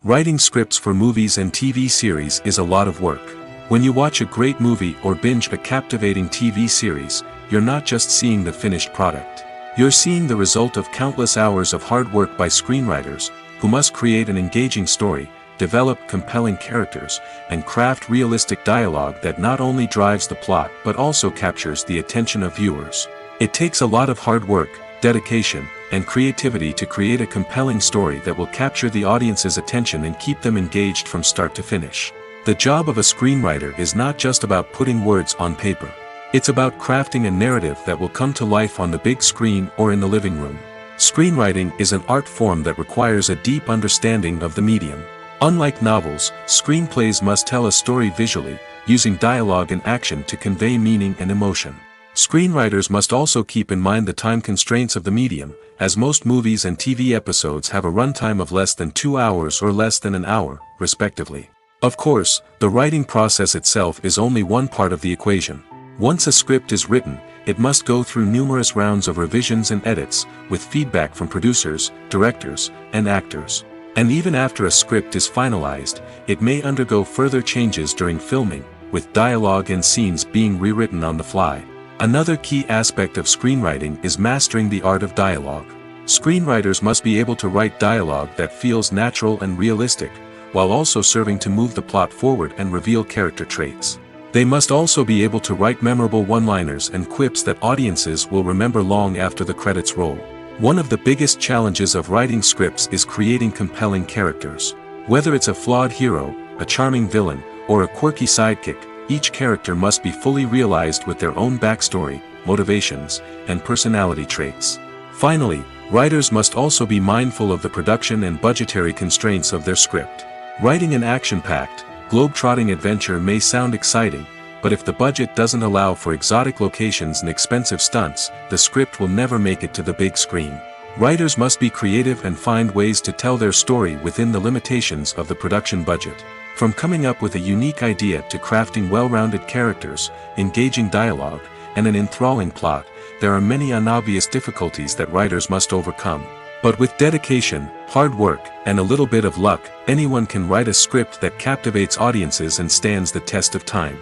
Writing scripts for movies and TV series is a lot of work. When you watch a great movie or binge a captivating TV series, you're not just seeing the finished product. You're seeing the result of countless hours of hard work by screenwriters, who must create an engaging story, develop compelling characters, and craft realistic dialogue that not only drives the plot but also captures the attention of viewers. It takes a lot of hard work, dedication, and creativity to create a compelling story that will capture the audience's attention and keep them engaged from start to finish. The job of a screenwriter is not just about putting words on paper. It's about crafting a narrative that will come to life on the big screen or in the living room. Screenwriting is an art form that requires a deep understanding of the medium. Unlike novels, screenplays must tell a story visually, using dialogue and action to convey meaning and emotion. Screenwriters must also keep in mind the time constraints of the medium, as most movies and TV episodes have a runtime of less than 2 hours or less than an hour, respectively. Of course, the writing process itself is only one part of the equation. Once a script is written, it must go through numerous rounds of revisions and edits, with feedback from producers, directors, and actors. And even after a script is finalized, it may undergo further changes during filming, with dialogue and scenes being rewritten on the fly. Another key aspect of screenwriting is mastering the art of dialogue. Screenwriters must be able to write dialogue that feels natural and realistic, while also serving to move the plot forward and reveal character traits. They must also be able to write memorable one-liners and quips that audiences will remember long after the credits roll. One of the biggest challenges of writing scripts is creating compelling characters. Whether it's a flawed hero, a charming villain, or a quirky sidekick, each character must be fully realized with their own backstory, motivations, and personality traits. Finally, writers must also be mindful of the production and budgetary constraints of their script. Writing an action-packed, globe-trotting adventure may sound exciting, but if the budget doesn't allow for exotic locations and expensive stunts, the script will never make it to the big screen. Writers must be creative and find ways to tell their story within the limitations of the production budget. From coming up with a unique idea to crafting well-rounded characters, engaging dialogue, and an enthralling plot, there are many unobvious difficulties that writers must overcome. But with dedication, hard work, and a little bit of luck, anyone can write a script that captivates audiences and stands the test of time.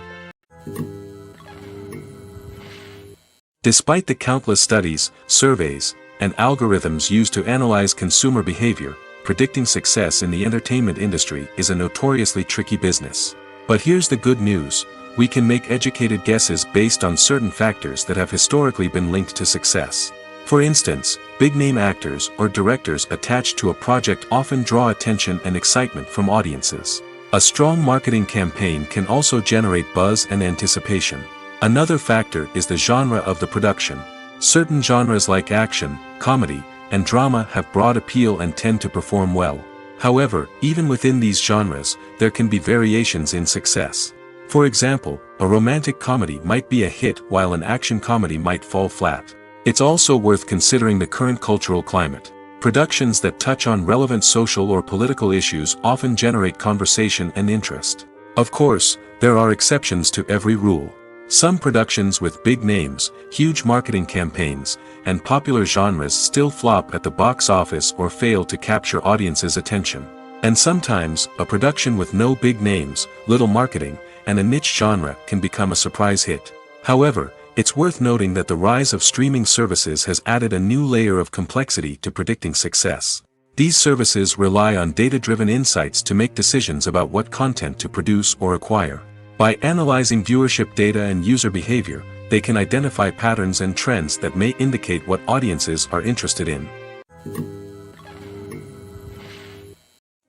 Despite the countless studies, surveys, and algorithms used to analyze consumer behavior, predicting success in the entertainment industry is a notoriously tricky business. But here's the good news: we can make educated guesses based on certain factors that have historically been linked to success. For instance, big-name actors or directors attached to a project often draw attention and excitement from audiences. A strong marketing campaign can also generate buzz and anticipation. Another factor is the genre of the production. Certain genres like action, comedy, and drama have broad appeal and tend to perform well. However, even within these genres, there can be variations in success. For example, a romantic comedy might be a hit while an action comedy might fall flat. It's also worth considering the current cultural climate. Productions that touch on relevant social or political issues often generate conversation and interest. Of course, there are exceptions to every rule. Some productions with big names, huge marketing campaigns, and popular genres still flop at the box office or fail to capture audiences' attention. And sometimes, a production with no big names, little marketing, and a niche genre can become a surprise hit. However, it's worth noting that the rise of streaming services has added a new layer of complexity to predicting success. These services rely on data-driven insights to make decisions about what content to produce or acquire. By analyzing viewership data and user behavior, they can identify patterns and trends that may indicate what audiences are interested in.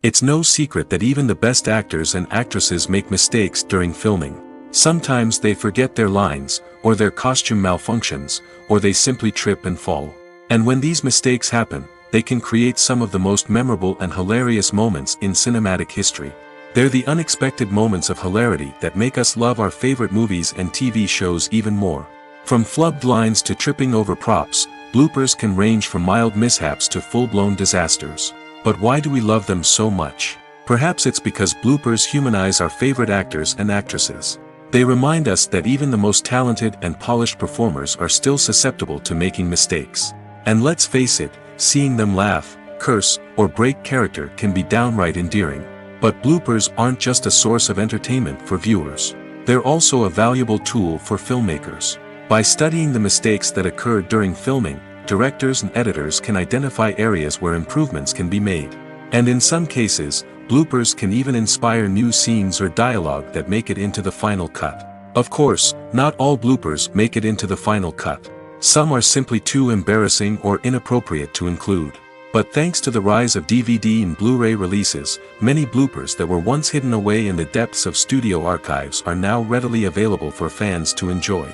It's no secret that even the best actors and actresses make mistakes during filming. Sometimes they forget their lines, or their costume malfunctions, or they simply trip and fall. And when these mistakes happen, they can create some of the most memorable and hilarious moments in cinematic history. They're the unexpected moments of hilarity that make us love our favorite movies and TV shows even more. From flubbed lines to tripping over props, bloopers can range from mild mishaps to full-blown disasters. But why do we love them so much? Perhaps it's because bloopers humanize our favorite actors and actresses. They remind us that even the most talented and polished performers are still susceptible to making mistakes. And let's face it, seeing them laugh, curse, or break character can be downright endearing. But bloopers aren't just a source of entertainment for viewers. They're also a valuable tool for filmmakers. By studying the mistakes that occurred during filming, directors and editors can identify areas where improvements can be made. And in some cases, bloopers can even inspire new scenes or dialogue that make it into the final cut. Of course, not all bloopers make it into the final cut. Some are simply too embarrassing or inappropriate to include. But thanks to the rise of DVD and Blu-ray releases, many bloopers that were once hidden away in the depths of studio archives are now readily available for fans to enjoy.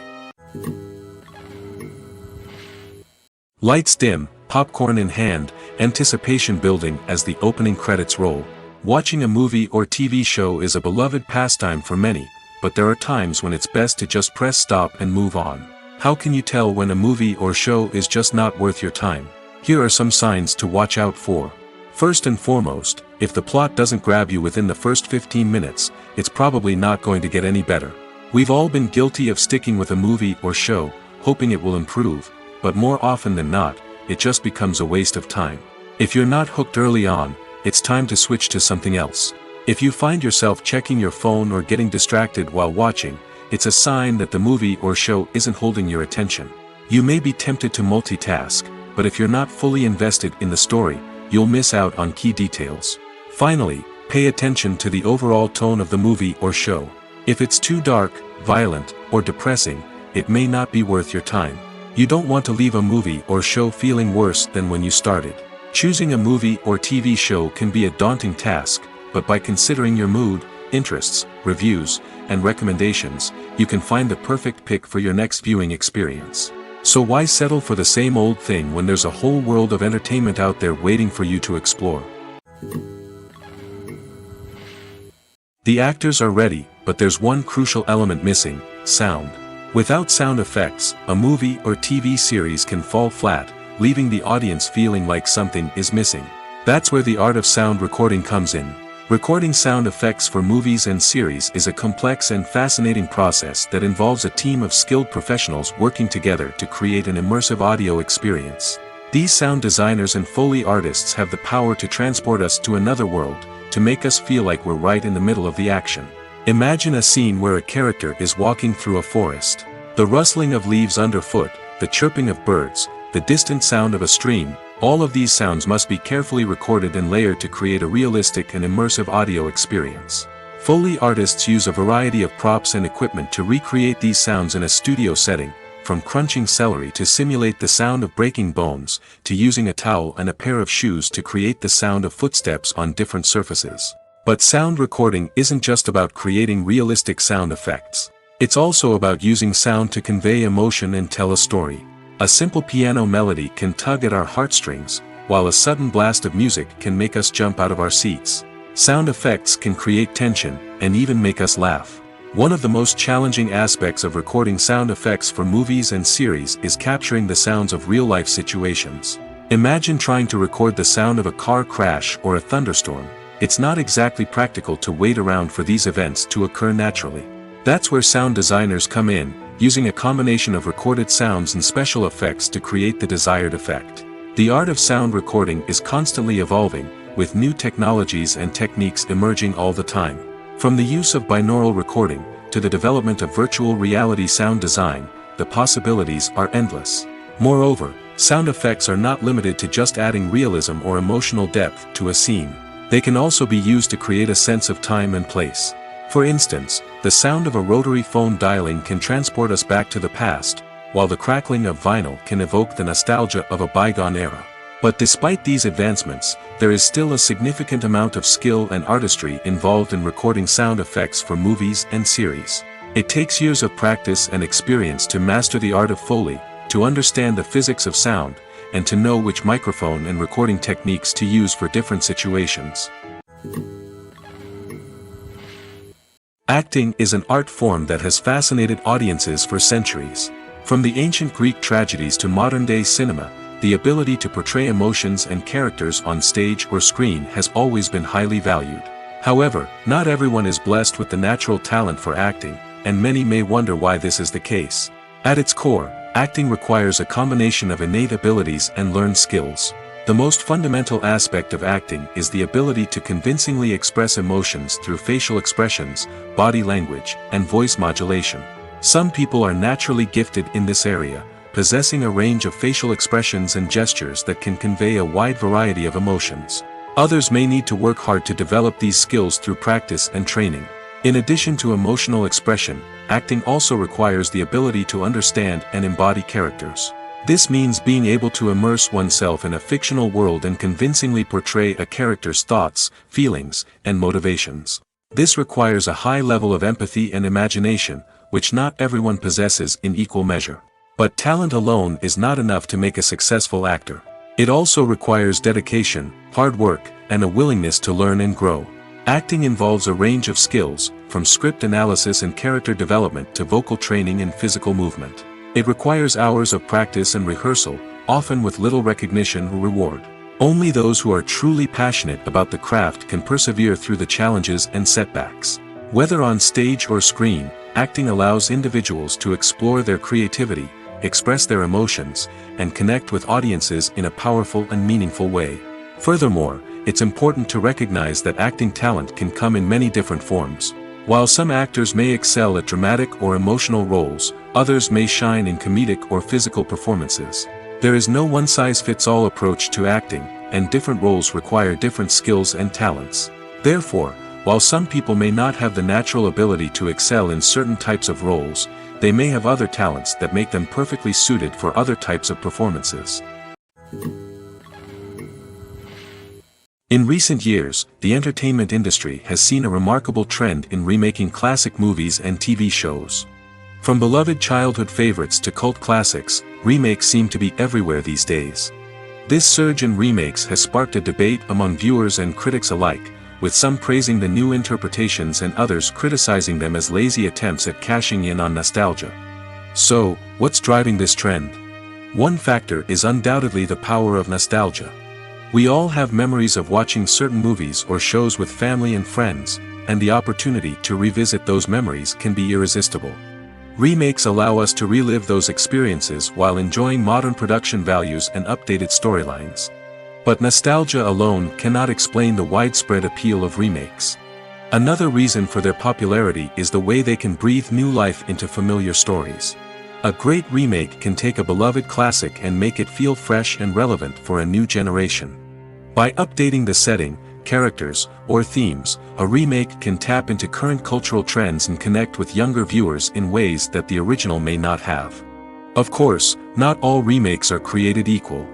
Lights dim, popcorn in hand, anticipation building as the opening credits roll. Watching a movie or TV show is a beloved pastime for many, but there are times when it's best to just press stop and move on. How can you tell when a movie or show is just not worth your time? Here are some signs to watch out for. First and foremost, if the plot doesn't grab you within the first 15 minutes, it's probably not going to get any better. We've all been guilty of sticking with a movie or show, hoping it will improve, but more often than not, it just becomes a waste of time. If you're not hooked early on, it's time to switch to something else. If you find yourself checking your phone or getting distracted while watching, it's a sign that the movie or show isn't holding your attention. You may be tempted to multitask, but if you're not fully invested in the story, you'll miss out on key details. Finally, pay attention to the overall tone of the movie or show. If it's too dark, violent, or depressing, it may not be worth your time. You don't want to leave a movie or show feeling worse than when you started. Choosing a movie or TV show can be a daunting task, but by considering your mood, interests, reviews, and recommendations, you can find the perfect pick for your next viewing experience. So why settle for the same old thing when there's a whole world of entertainment out there waiting for you to explore? The actors are ready, but there's one crucial element missing: sound. Without sound effects, a movie or TV series can fall flat, leaving the audience feeling like something is missing. That's where the art of sound recording comes in. Recording sound effects for movies and series is a complex and fascinating process that involves a team of skilled professionals working together to create an immersive audio experience. These sound designers and Foley artists have the power to transport us to another world, to make us feel like we're right in the middle of the action. Imagine a scene where a character is walking through a forest. The rustling of leaves underfoot, the chirping of birds, the distant sound of a stream, all of these sounds must be carefully recorded and layered to create a realistic and immersive audio experience. Foley artists use a variety of props and equipment to recreate these sounds in a studio setting, from crunching celery to simulate the sound of breaking bones, to using a towel and a pair of shoes to create the sound of footsteps on different surfaces. But sound recording isn't just about creating realistic sound effects. It's also about using sound to convey emotion and tell a story. A simple piano melody can tug at our heartstrings, while a sudden blast of music can make us jump out of our seats. Sound effects can create tension, and even make us laugh. One of the most challenging aspects of recording sound effects for movies and series is capturing the sounds of real-life situations. Imagine trying to record the sound of a car crash or a thunderstorm. It's not exactly practical to wait around for these events to occur naturally. That's where sound designers come in, using a combination of recorded sounds and special effects to create the desired effect. The art of sound recording is constantly evolving, with new technologies and techniques emerging all the time. From the use of binaural recording, to the development of virtual reality sound design, the possibilities are endless. Moreover, sound effects are not limited to just adding realism or emotional depth to a scene. They can also be used to create a sense of time and place. For instance, the sound of a rotary phone dialing can transport us back to the past, while the crackling of vinyl can evoke the nostalgia of a bygone era. But despite these advancements, there is still a significant amount of skill and artistry involved in recording sound effects for movies and series. It takes years of practice and experience to master the art of Foley, to understand the physics of sound, and to know which microphone and recording techniques to use for different situations. Acting is an art form that has fascinated audiences for centuries. From the ancient Greek tragedies to modern-day cinema, the ability to portray emotions and characters on stage or screen has always been highly valued. However, not everyone is blessed with the natural talent for acting, and many may wonder why this is the case. At its core, acting requires a combination of innate abilities and learned skills. The most fundamental aspect of acting is the ability to convincingly express emotions through facial expressions, body language, and voice modulation. Some people are naturally gifted in this area, possessing a range of facial expressions and gestures that can convey a wide variety of emotions. Others may need to work hard to develop these skills through practice and training. In addition to emotional expression, acting also requires the ability to understand and embody characters. This means being able to immerse oneself in a fictional world and convincingly portray a character's thoughts, feelings, and motivations. This requires a high level of empathy and imagination, which not everyone possesses in equal measure. But talent alone is not enough to make a successful actor. It also requires dedication, hard work, and a willingness to learn and grow. Acting involves a range of skills, from script analysis and character development to vocal training and physical movement. It requires hours of practice and rehearsal, often with little recognition or reward. Only those who are truly passionate about the craft can persevere through the challenges and setbacks. Whether on stage or screen, acting allows individuals to explore their creativity, express their emotions, and connect with audiences in a powerful and meaningful way. Furthermore, it's important to recognize that acting talent can come in many different forms. While some actors may excel at dramatic or emotional roles, others may shine in comedic or physical performances. There is no one-size-fits-all approach to acting, and different roles require different skills and talents. Therefore, while some people may not have the natural ability to excel in certain types of roles, they may have other talents that make them perfectly suited for other types of performances. In recent years, the entertainment industry has seen a remarkable trend in remaking classic movies and TV shows. From beloved childhood favorites to cult classics, remakes seem to be everywhere these days. This surge in remakes has sparked a debate among viewers and critics alike, with some praising the new interpretations and others criticizing them as lazy attempts at cashing in on nostalgia. So, what's driving this trend? One factor is undoubtedly the power of nostalgia. We all have memories of watching certain movies or shows with family and friends, and the opportunity to revisit those memories can be irresistible. Remakes allow us to relive those experiences while enjoying modern production values and updated storylines. But nostalgia alone cannot explain the widespread appeal of remakes. Another reason for their popularity is the way they can breathe new life into familiar stories. A great remake can take a beloved classic and make it feel fresh and relevant for a new generation. By updating the setting, characters, or themes, a remake can tap into current cultural trends and connect with younger viewers in ways that the original may not have. Of course, not all remakes are created equal.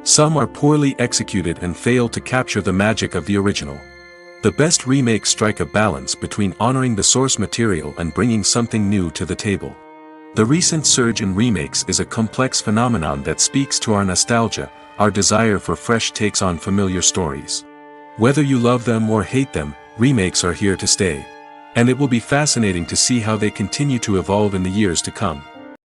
Some are poorly executed and fail to capture the magic of the original. The best remakes strike a balance between honoring the source material and bringing something new to the table. The recent surge in remakes is a complex phenomenon that speaks to our nostalgia, our desire for fresh takes on familiar stories. Whether you love them or hate them, remakes are here to stay. And it will be fascinating to see how they continue to evolve in the years to come.